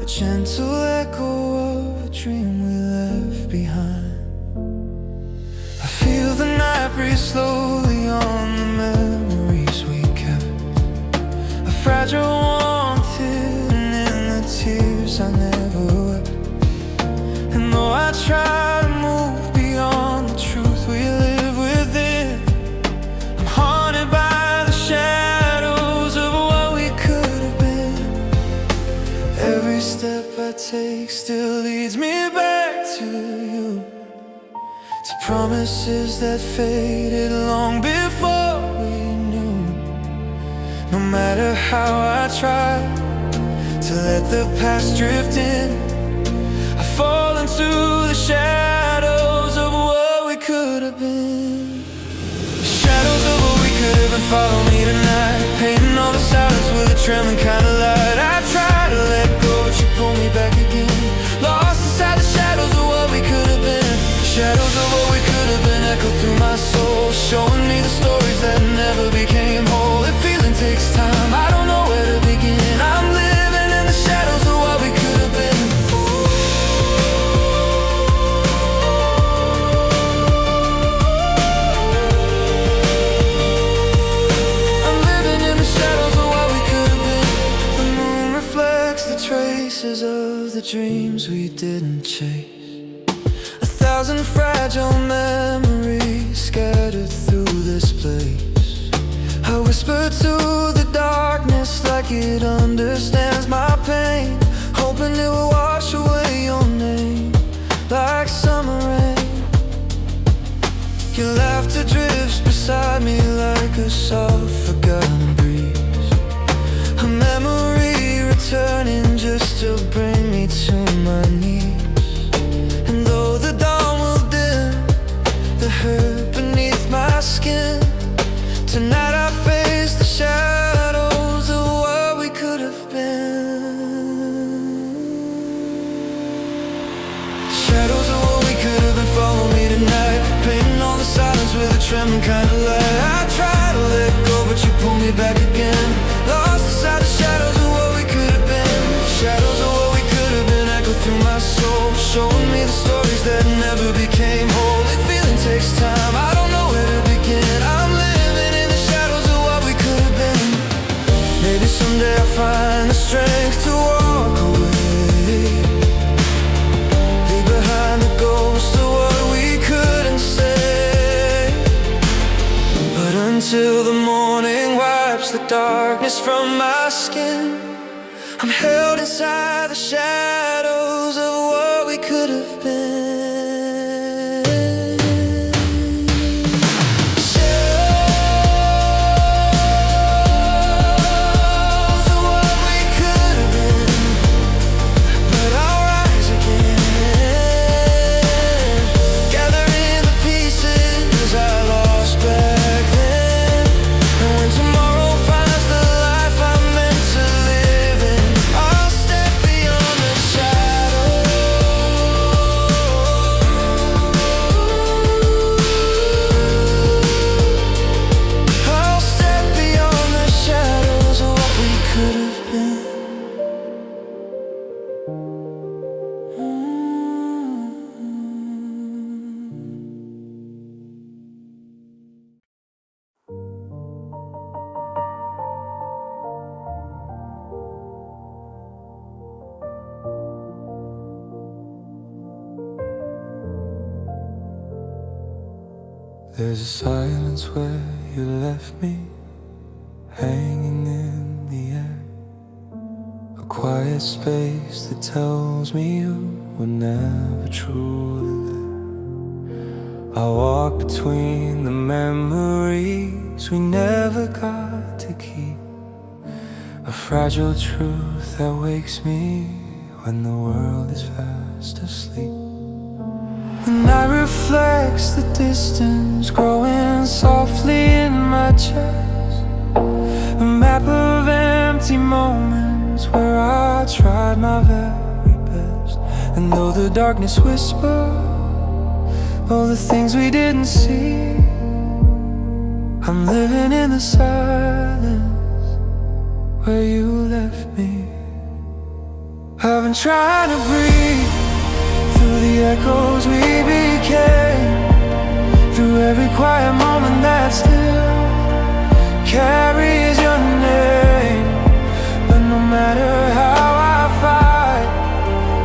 a gentle echo of a dream we left behind. I feel the night breeze slowly on the memories we kept, a fragile wanted in the tears I never wept. And though I try to move beyond the truth we live within, I'm haunted by the shadows of what we could have been. Every step I take still leads me back to you, to promises that faded long before we knew. No matter how I try to let the past drift in, I fall into the shadows of what we could have been. The shadows of what we could have been follow me tonight, painting all the silence with a trembling kind of light. I try to let go, but you pull me back again, lost inside the shadows of what we could have been. The shadows of what we could have been echo through my soul, showing me the stories that never became whole. If feeling takes time, I don't know where to begin. I'm living in the shadows of what we could have been. I'm living in the shadows of what we could have been. The moon reflects the traces of the dreams we didn't chase, a thousand fragile memories scattered through this place. I whisper to the darkness like it understands my pain, hoping it will wash away your name like summer rain. Your laughter drifts beside me like a soft forgotten breeze, a memory returning just to bring me to my knees. And though the dawn will dim the hurt beneath my skin, tonight I face the shadows of what we could have been. Shadows of what we could have been follow me tonight, painting all the silence with a trembling kind of light. I try to let go, but you pull me back again, lost inside the shadows of what we could have been. Shadows of what we could have been echo through my soul, showing me the stories that never became whole. If feeling takes time, I don't know where to begin. I'm living in the shadows of what we could have been. Maybe someday I'll find the strength to walk away, leave behind the ghost of what we couldn't say. But until the morning wipes darkness from my skin. I'm held inside the shadows of what we could have been. Shadows of what we could have been, but I'll rise again, gathering the pieces I lost back then. And when tomorrow finds the life I'm meant to live in, I'll step beyond the shadows. I'll step beyond the shadows of what we could have been. There's a silence where you left me, hanging in the air. A quiet space that tells me you were never truly there. I walk between the memories we never got to keep, a fragile truth that wakes me when the world is fast asleep. The night reflects the distance growing softly in my chest, a map of empty moments where I tried my very best. And though the darkness whispers all the things we didn't see, I'm living in the silence where you left me. I've been trying to breathe through the echoes we became, through every quiet moment that still carries your name. But no matter how I fight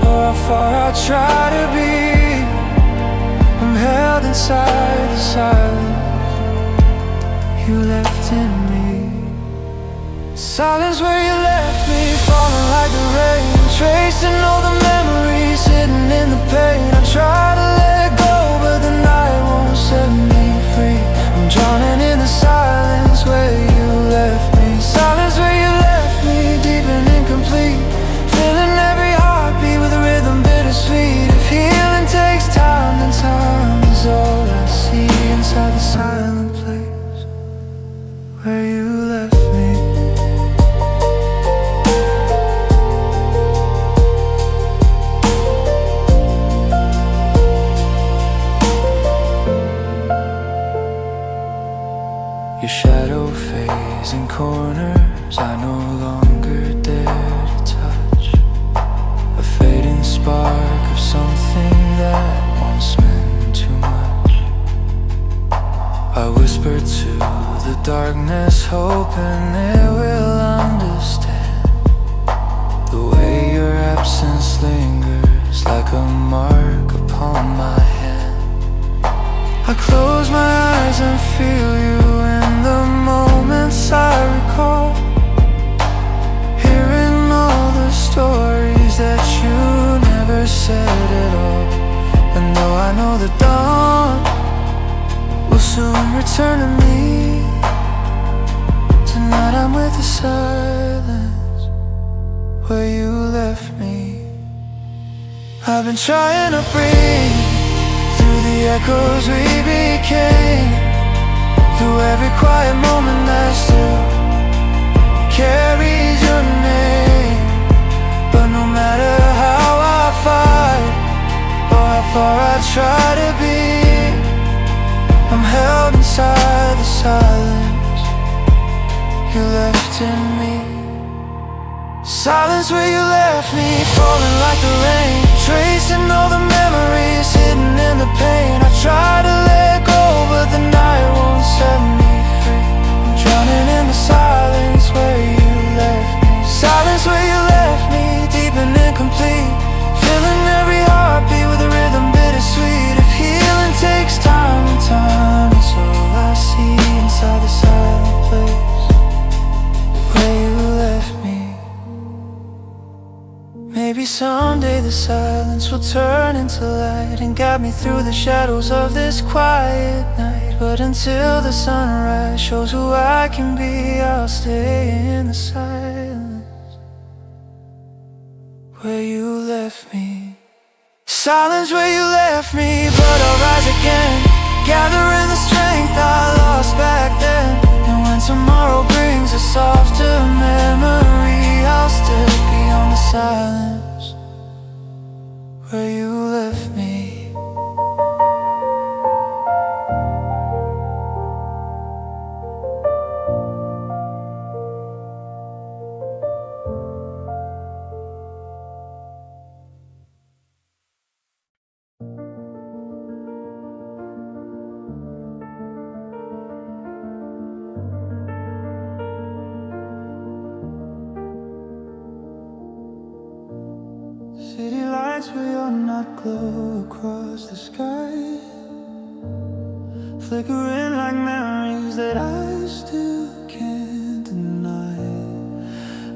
or how far I try to be, I'm held inside the silence you left in me. Silence where you left me, falling like the rain, tracing all the memories hidden in the pain. I try to let go, but the night won't set me free. I'm drowning in the silence where you left me. Silence where you left me, deep and incomplete, filling every heartbeat with a rhythm bittersweet. If healing takes time, then time is all I see inside the silent place where you left me. Your shadow fades in corners I no longer dare to touch, a fading spark of something that once meant too much. I whisper to the darkness, hoping it will understand the way your absence lingers like a mark upon my hand. I close my eyes and feel you in the moments I recall, hearing all the stories that you never said at all. And though I know the dawn will soon return to me, tonight I'm with the silence where you left me. I've been trying to breathe through the echoes we became, through every quiet moment that still carries your name. But no matter how I fight or how far I try to be, I'm held inside the silence you left in me. Silence where you left me, falling like the rain, tracing all the memories hidden in the pain. I try to let go, but the night won't set me free. I'm drowning in the silence where you left me. Silence where you left me, deep and incomplete, filling every heartbeat with a rhythm bittersweet. If healing takes time, and time is all I see inside the silent place darkness will turn into light and guide me through the shadows of this quiet night. But until the sunrise shows who I can be, I'll stay in the silence where you left me. Silence where you left me, but I'll rise again, gathering the strength I lost back then. And when tomorrow brings a softer memory, I'll still be on the silence where you left me. City lights where you're not glow across the sky, flickering like memories that I still can't deny.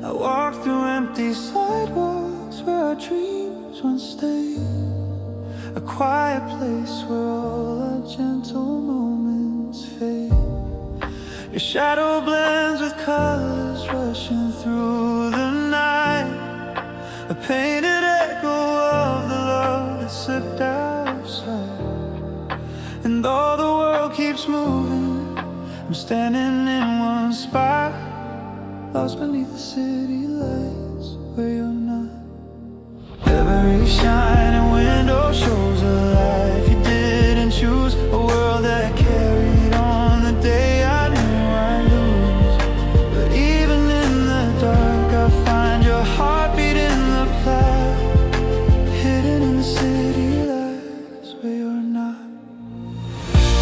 I walk through empty sidewalks where our dreams once stayed, a quiet place where all our gentle moments fade. Your shadow blends with colors rushing through the night, a painted echo of the love that slipped outside. And though the world keeps moving, I'm standing in one spot, lost beneath the city lights where you're not. Every shining window shows a life you didn't choose, a world that carried on the day I knew I'd lose. But even in the dark, I find your heartbeat in the cloud, hidden in the city lights where you're not.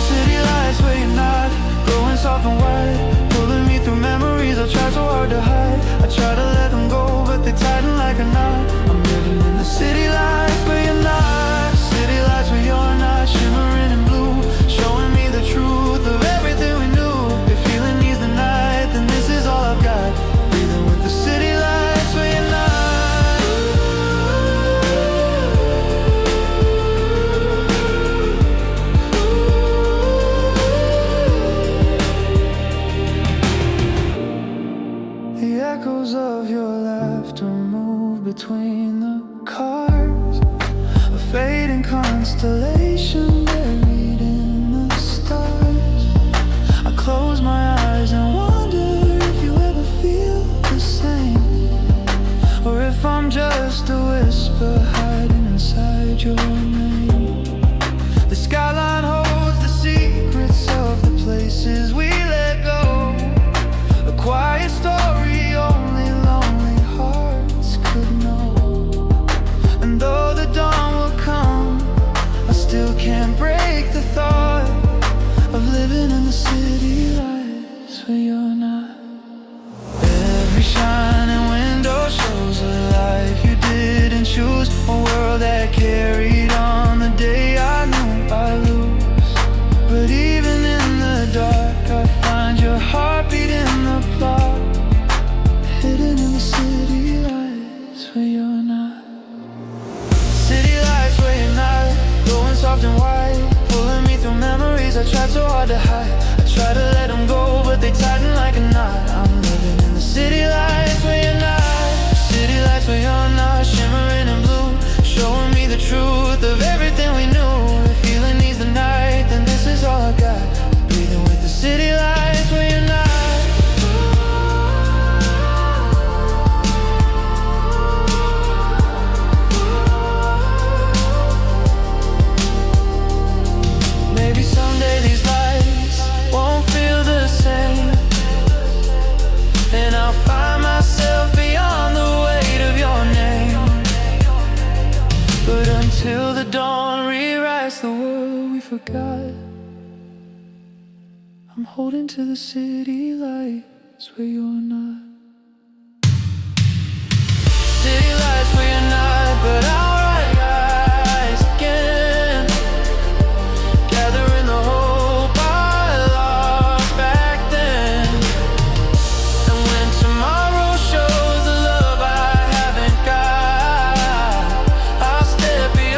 City lights where you're not, glowing soft and white, pulling me through memories I tried so hard to hide. I try to let them go, but they tighten like a knot. I'm living in the city lights where you're not. City lights where you're not, shimmering in blue, showing me the truth of everything we knew. If feeling needs the night, then this is all I've got, breathing with the city lights where you're not. The echoes of your laughter move between the cars, a fading constellation buried in the stars. I close my eyes and wonder if you ever feel the same, or if I'm just a whisper hiding inside your name. The skyline holds the secrets of the places we let go, a quiet story only lonely hearts could know. And though the dawn will come, I still can't break the thought of living in the city lights where you're not. Every shining window shows a life you didn't choose, a world that carried on the day I knew I'd lose. But even in the dark, I find your heartbeat in the plot, hidden in the city lights where you're not. City lights where you're not, glowing soft and white, pulling me through memories I tried so hard to hide. I try to let them go, but they tighten like a knot. I'm living in the city lights where you're not. City lights where you're not, shimmering in blue, showing me the truth of everything we knew. If feeling needs the night, then this is all I got, breathing with the city lights where you're not. Maybe someday these lights won't feel the same, and I'll find myself beyond the weight of your name. But until the dawn rewrites the world we forgot, I'm holding to the city lights where you're not. City lights where you're not, but I'll rise again, gathering the hope I lost back then. And when tomorrow shows the love I haven't got, I'll step in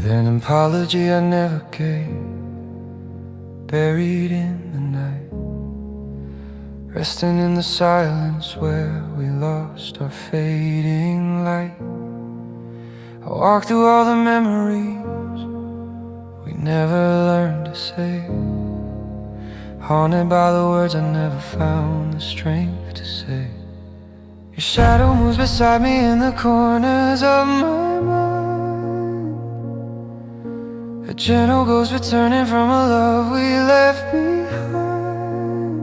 with an apology I never gave, buried in the night, resting in the silence where we lost our fading light. I walk through all the memories we never learned to say, haunted by the words I never found the strength to say. Your shadow moves beside me in the corners of my mind, a gentle ghost returning from a love we left behind.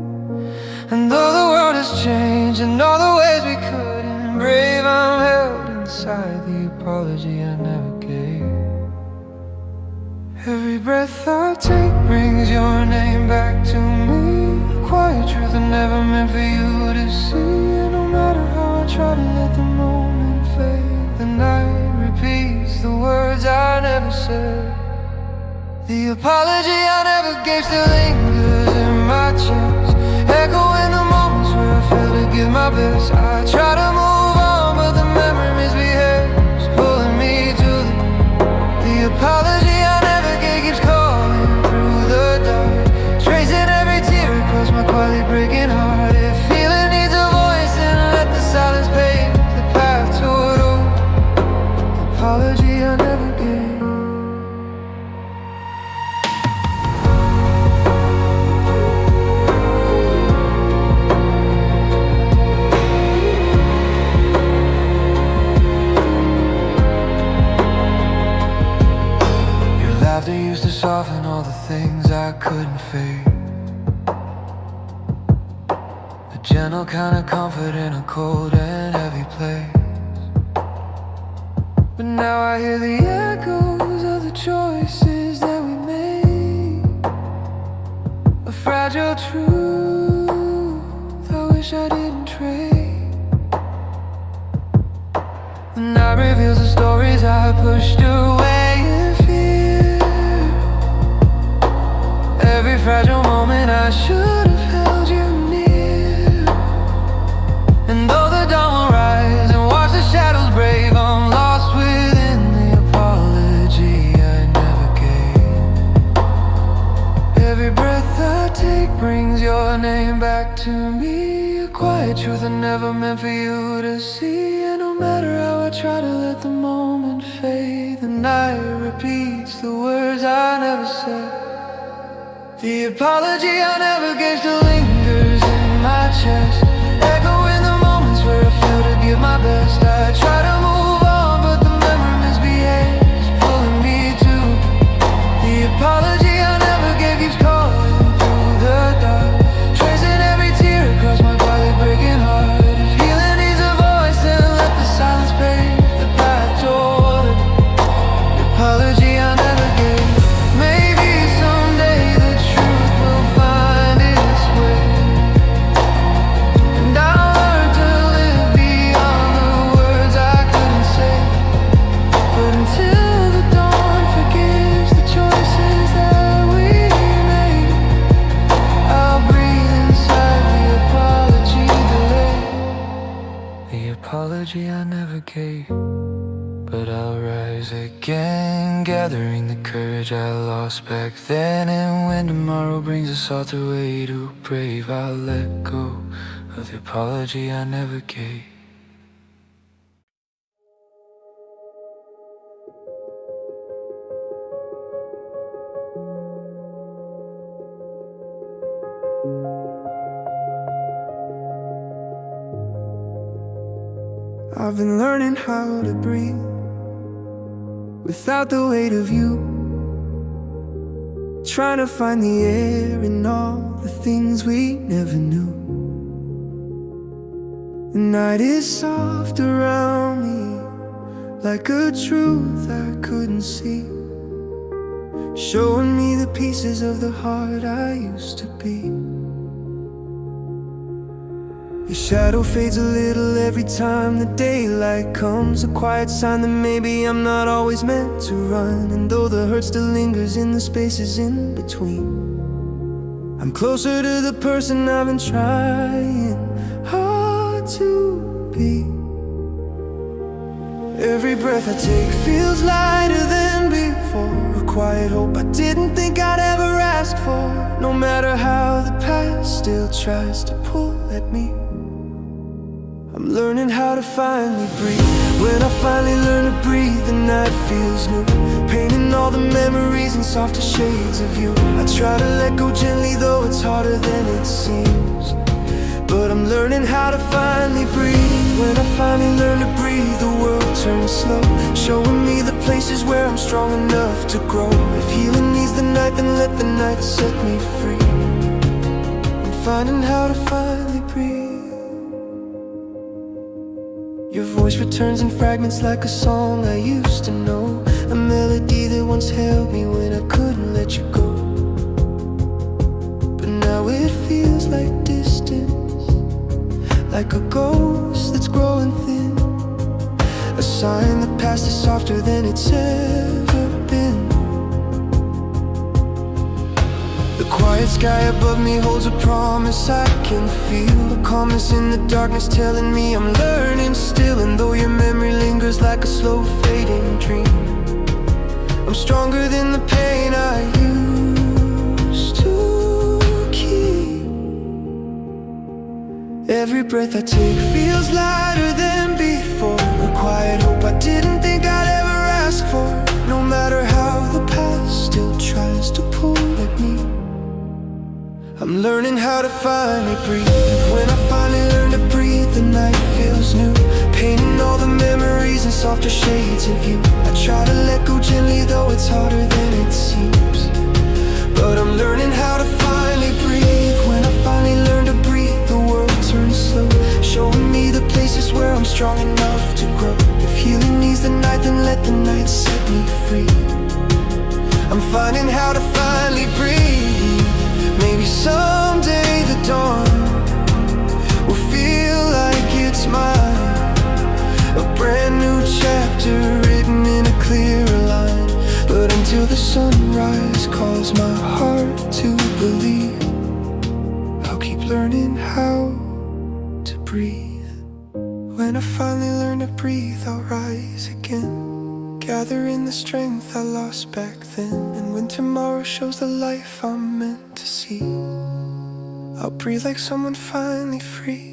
And though the world has changed in all the ways we couldn't brave, I'm held inside the apology I never gave. Every breath I take brings your name back to me, a quiet truth I never meant for you to see. And no matter how I try to let the moment fade, the night repeats the words I never said. The apology I never gave still lingers in my chest, echoing the moments where I failed to give my best. I try to move on, but the memories we had is pulling me to the apology I never gave keeps calling through the dark, tracing every tear across my quietly breaking heart. If feeling needs a voice, then let the silence pave the path toward hope. The apology I never gave. Laughter used to soften all the things I couldn't fake, a gentle kind of comfort in a cold and heavy place. But now I hear the echoes of the choices that we made, a fragile truth I wish I didn't trade. The night reveals the stories I pushed away in fear, every fragile moment I should have held you near. And though the dawn will rise and watch the shadows brave, I'm lost within the apology I never gave. Every breath I take brings your name back to me, a quiet truth I never meant for you to see. And no matter how I try to let the moment fade, the night repeats the words I never said. The apology I never gave still lingers in my chest, echoing the moments where I failed to give my best. I try to move on, but the memory misbehaves, pulling me to the apology I never gave keeps calling through the dark, tracing every tear across my quietly breaking heart. If healing needs a voice, then let the silence pave the path toward it. The apology I never gave. Maybe someday the truth will find its way, and I'll learn to live beyond the words I couldn't say. But until the dawn forgives the choices that we made, I'll breathe inside the apology delayed, the apology I never gave. But I'll rise again, gathering the courage I lost back then. And when tomorrow brings us all to way too brave, I'll let go of the apology I never gave. I've been learning how to breathe without the weight of you, trying to find the air in all the things we never knew. The night is soft around me, like a truth I couldn't see, showing me the pieces of the heart I used to be. Your shadow fades a little every time the daylight comes, a quiet sign that maybe I'm not always meant to run. And though the hurt still lingers in the spaces in between, I'm closer to the person I've been trying hard to be. Every breath I take feels lighter than before. A quiet hope I didn't think I'd ever ask for. No matter how the past still tries to pull at me, I'm learning how to finally breathe. When I finally learn to breathe, the night feels new, painting all the memories in softer shades of you. I try to let go gently, though it's harder than it seems. But I'm learning how to finally breathe. When I finally learn to breathe, the world turns slow, showing me the places where I'm strong enough to grow. If healing needs the night, then let the night set me free. I'm finding how to finally breathe. Your voice returns in fragments like a song I used to know, a melody that once held me when I couldn't let you go. But now it feels like distance, like a ghost that's growing thin, a sign the past is softer than it's ever been. The quiet sky above me holds a promise I can feel, a calmness in the darkness telling me I'm learning still. And though your memory lingers like a slow fading dream, I'm stronger than the pain I used to keep. Every breath I take feels lighter than before. A quiet hope I didn't think I'd ever ask for. No matter how the past still tries to pull at me, I'm learning how to finally breathe. When I finally learn to breathe, the night feels new, painting all the memories in softer shades of you. I try to let go gently, though it's harder than it seems. But I'm learning how to finally breathe. When I finally learn to breathe, the world turns slow, showing me the places where I'm strong enough to grow. If healing needs the night, then let the night set me free. I'm finding how to finally breathe. Maybe someday the dawn will feel like it's mine, a brand new chapter written in a clearer line. But until the sunrise calls my heart to believe, I'll keep learning how to breathe. When I finally learn to breathe, I'll rise again, gathering the strength I lost back then. And when tomorrow shows the life I'm meant to see, I'll breathe like someone finally free.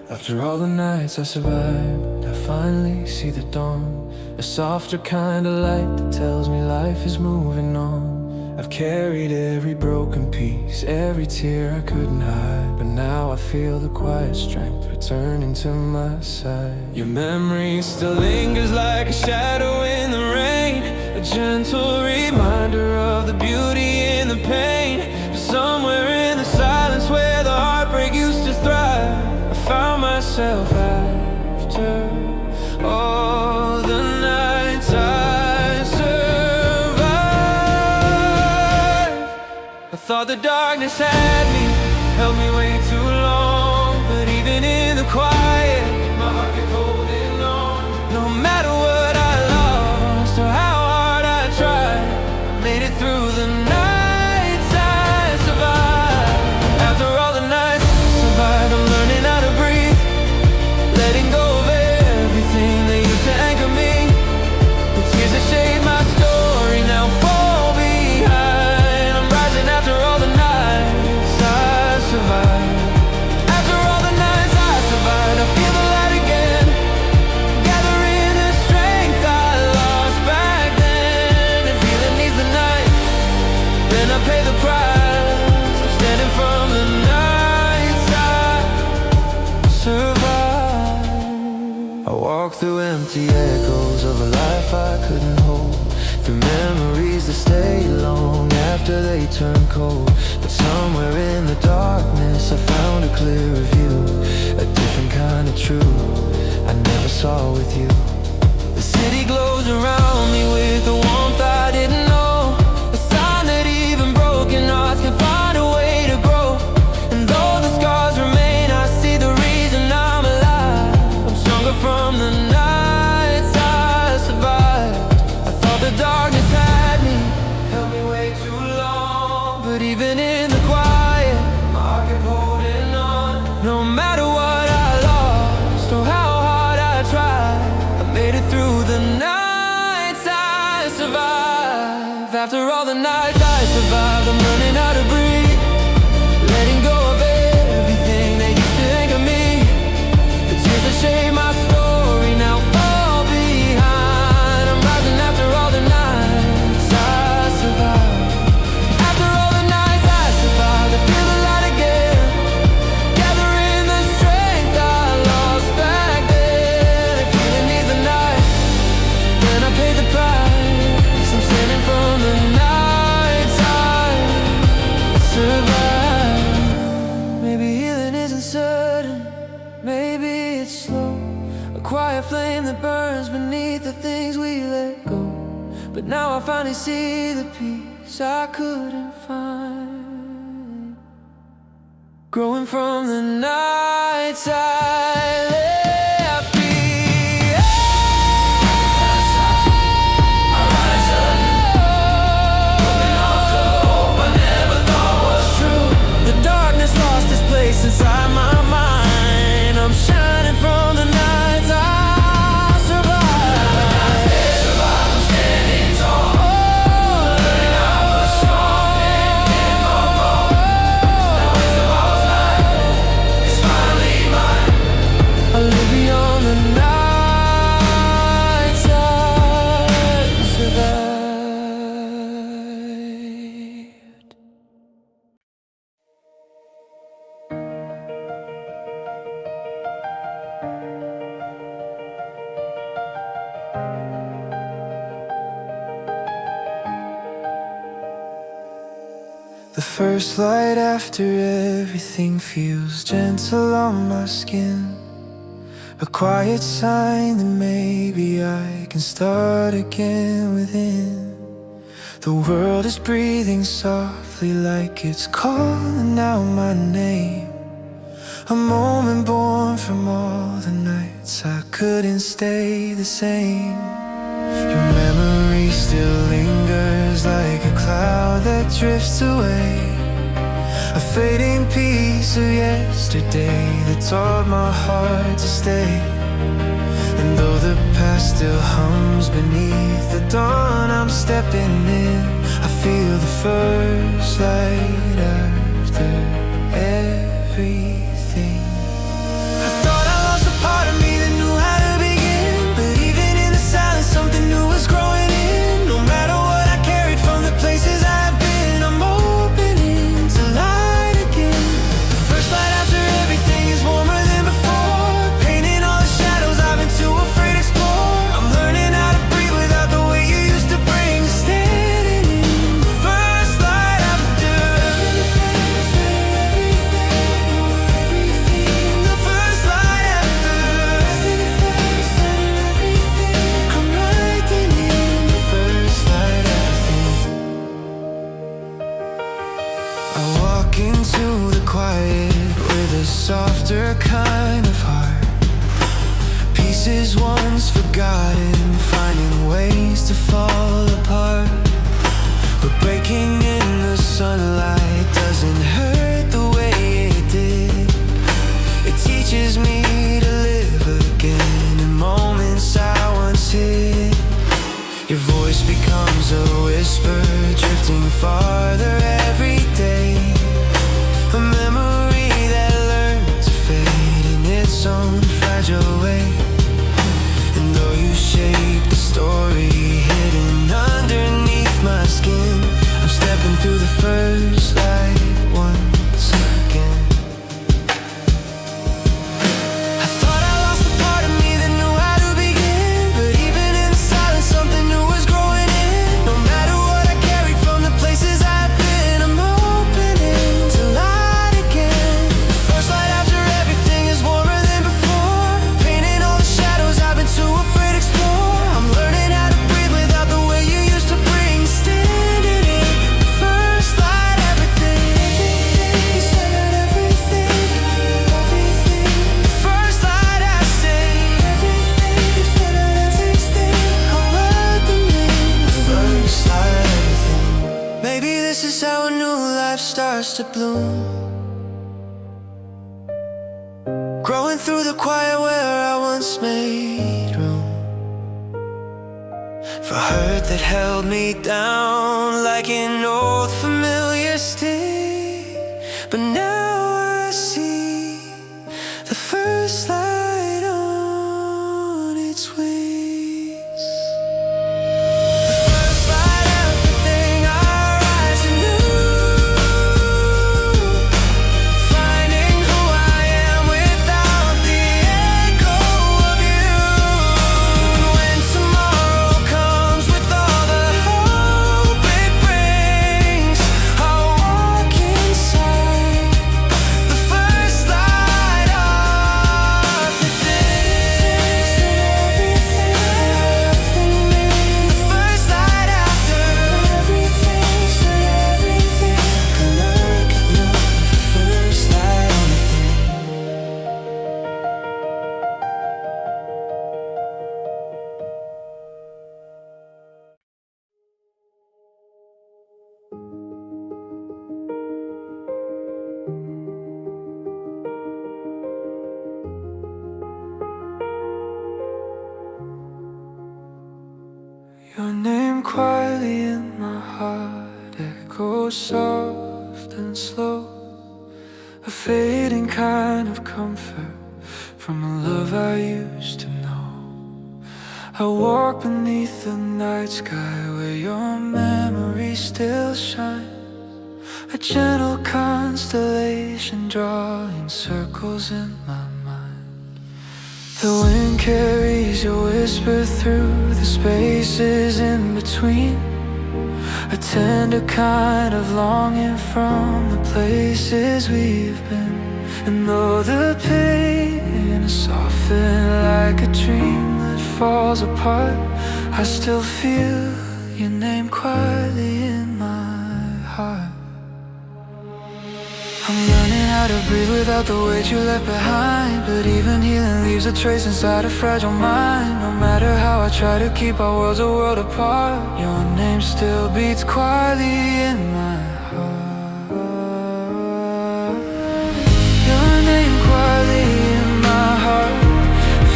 After all the nights I survived, I finally see the dawn, a softer kind of light that tells me life is moving on. I've carried every broken piece, every tear I couldn't hide, but now I feel the quiet strength returning to my side. Your memory still lingers like a shadow in the rain, a gentle reminder of the beauty in the pain. But somewhere in the silence where the heartbreak used to thrive, I found myself after all the nights I survived. I thought the darkness had me, held me way too long, but even in the quiet, my heart kept holding on. No matter what I lost or how hard I tried, I made it through the nights I survived. After all the nights I survived, I'm learning how to breathe, letting go of everything that used to anchor me. The tears that shaped my story now fall behind. I'm rising after all the nights I survived. After all the nights I survived, I feel the light again, gathering the strength I lost back then. If healing needs the night, then I pay the price. I'm standing from the nights I survived. I walk through empty echoes of a life I couldn't hold, for memories that stay long after they turn cold. But somewhere in the darkness I found a clearer view, a different kind of truth I never saw with you. The city glows around me with a warmth I didn't know, a sign that even broken hearts can find a way to grow. And though the scars remain, I see the reason I'm alive. I'm stronger from the nights I survived. I thought the darkness had me, held me way too long, but even in the quiet, my heart kept holding on. No matter what I lost or how hard I tried, I made it through the nights I survived. After all the nights I survived, I'm learning how to breathe, letting go of everything they used to think of me. The tears that shape my story now fall behind. I'm rising after all the nights I survived. After all the nights I survived, I feel the light again, gathering the strength I lost back then. If healing needs a night, then I pay the price. I'm standing from the nights I survived. Maybe healing isn't certain, maybe it's slow, a quiet flame that burns beneath the things we let go. But now I finally see the peace I couldn't find, growing from the nights I left behind. I rise up, looking off the hope I never thought was true. The darkness lost its place inside my mind. I'm shining from the nights I survived. I'm standing tall, learning I was strong and didn't fall. That wisdom I was like is finally mine. I live beyond the nights I survived. The first light after everything feels gentle on my skin, a quiet sign that maybe I can start again within. The world is breathing softly like it's calling out my name, a moment born from all the nights I couldn't stay the same. Your memory still lingers like a cloud that drifts away, a fading piece of yesterday that taught my heart to stay. And though the past still hums beneath the dawn I'm stepping in, I feel the first light after everything. I thought I lost a part of me that knew how to begin, but even in the silence something new was growing in. No matter what I carried from the places I've been, I'm opening to light again. The first light after everything is warmer than before, painting all the shadows I've been too afraid to explore. I'm learning how to breathe without the weight you used to bring, standing in the first light after everything. The first light after I'm writing in the first light everything. I walk into the quiet with a softer kind of heart, pieces once forgotten, finding ways to fall apart. But breaking in the sunlight doesn't hurt the way it did. It teaches me to live again in moments I once hid. Your voice becomes a whisper, drifting farther every day, a memory that learned to fade in its own fragile way. And though you shape the story hidden underneath my skin, I'm stepping through the first light. flowers to bloom, growing through the quiet where I once made room for hurt that held me down like an old familiar sting. But now I see the first light on its wings, the first light of the thing I rise anew, finding who I am without the echo of you. When tomorrow comes with all the hope it brings, I'll walk inside the first light of the things that everything means, the first light after everything, so everything can look new, the first light on the thing. Your name quietly in my heart echoes soft and slow, a fading kind of comfort from a love I used to know. I walk beneath the night sky where your memory still shines, a gentle constellation drawing circles in my mind. The wind carries your whisper through the spaces in between, a tender kind of longing from the places we've been. And though the pain is softened like a dream that falls apart, I still feel your name quietly in my heart. I'm learning how to breathe without the weight you left behind, but even healing leaves a trace inside a fragile mind. No matter how I try to keep our worlds a world apart, your name still beats quietly in my heart. Your name quietly in my heart,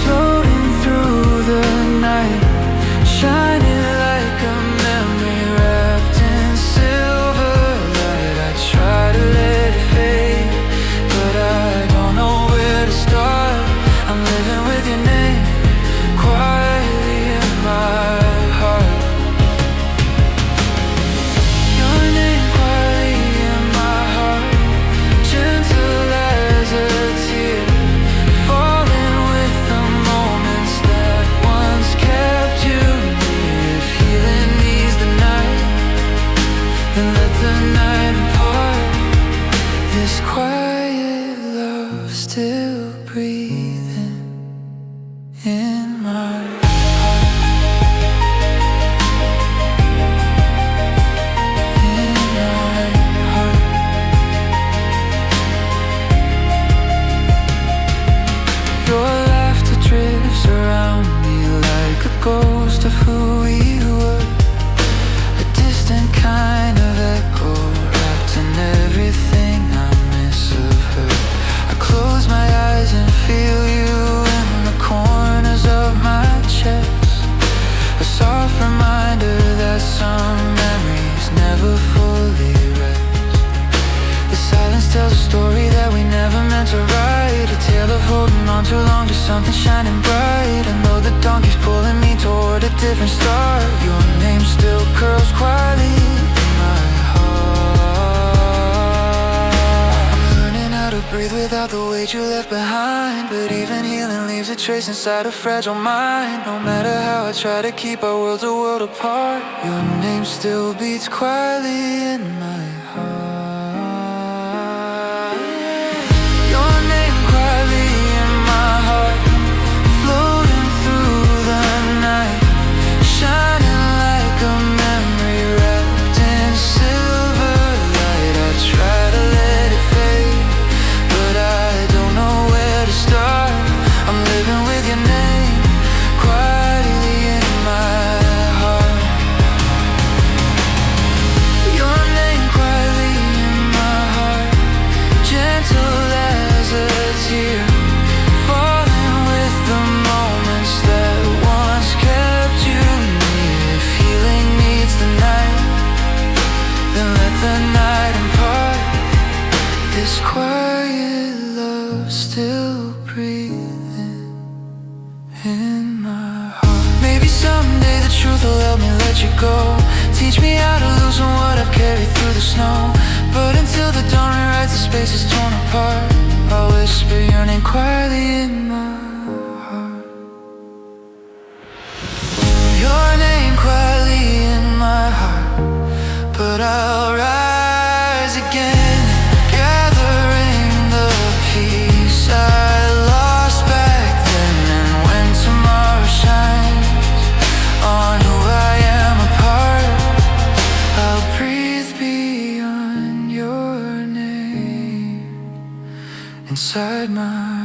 floating through the night, shining like a memory wrapped in silver light. I try to let it fade, but I don't know where to start. I'm living with your name quietly in my heart. Your name quietly in my heart, gentle as a tear, falling with the moments that once kept you near. If healing needs the night, then let the night impart this quiet love still breathing in my heart, in my heart. Your laughter drifts around me like a ghost of who we were, a distant kind of echo wrapped in everything I miss of her. I close my eyes and feel you in the corners of my chest, a soft reminder that some memories never fully rest. The silence tells a story that we never meant to write, a tale of holding on too long to something shining bright. And though the dawn keeps pulling me toward a different start, your name still curls quietly in my heart. I'm learning how to breathe without the weight you left behind, but even healing leaves a trace inside a fragile mind. No matter how I try to keep our worlds a world apart, your name still beats quietly in my heart. Your name quietly in my heart, floating through the night, shining like a memory wrapped in silver light. I try to let it fade, but I don't know where to start. I'm living with your name quietly in my heart. Your name quietly in my heart. Maybe someday the truth will help me let you go. Teach me how to loosen what I've carried through the snow. But until the dawn rewrites the spaces torn apart, I'll whisper your name quietly in my heart. Your name quietly in my heart. But I'll rise again, gathering the peace I lost back then. And when tomorrow shines on who I am apart, I'll breathe beyond your name inside my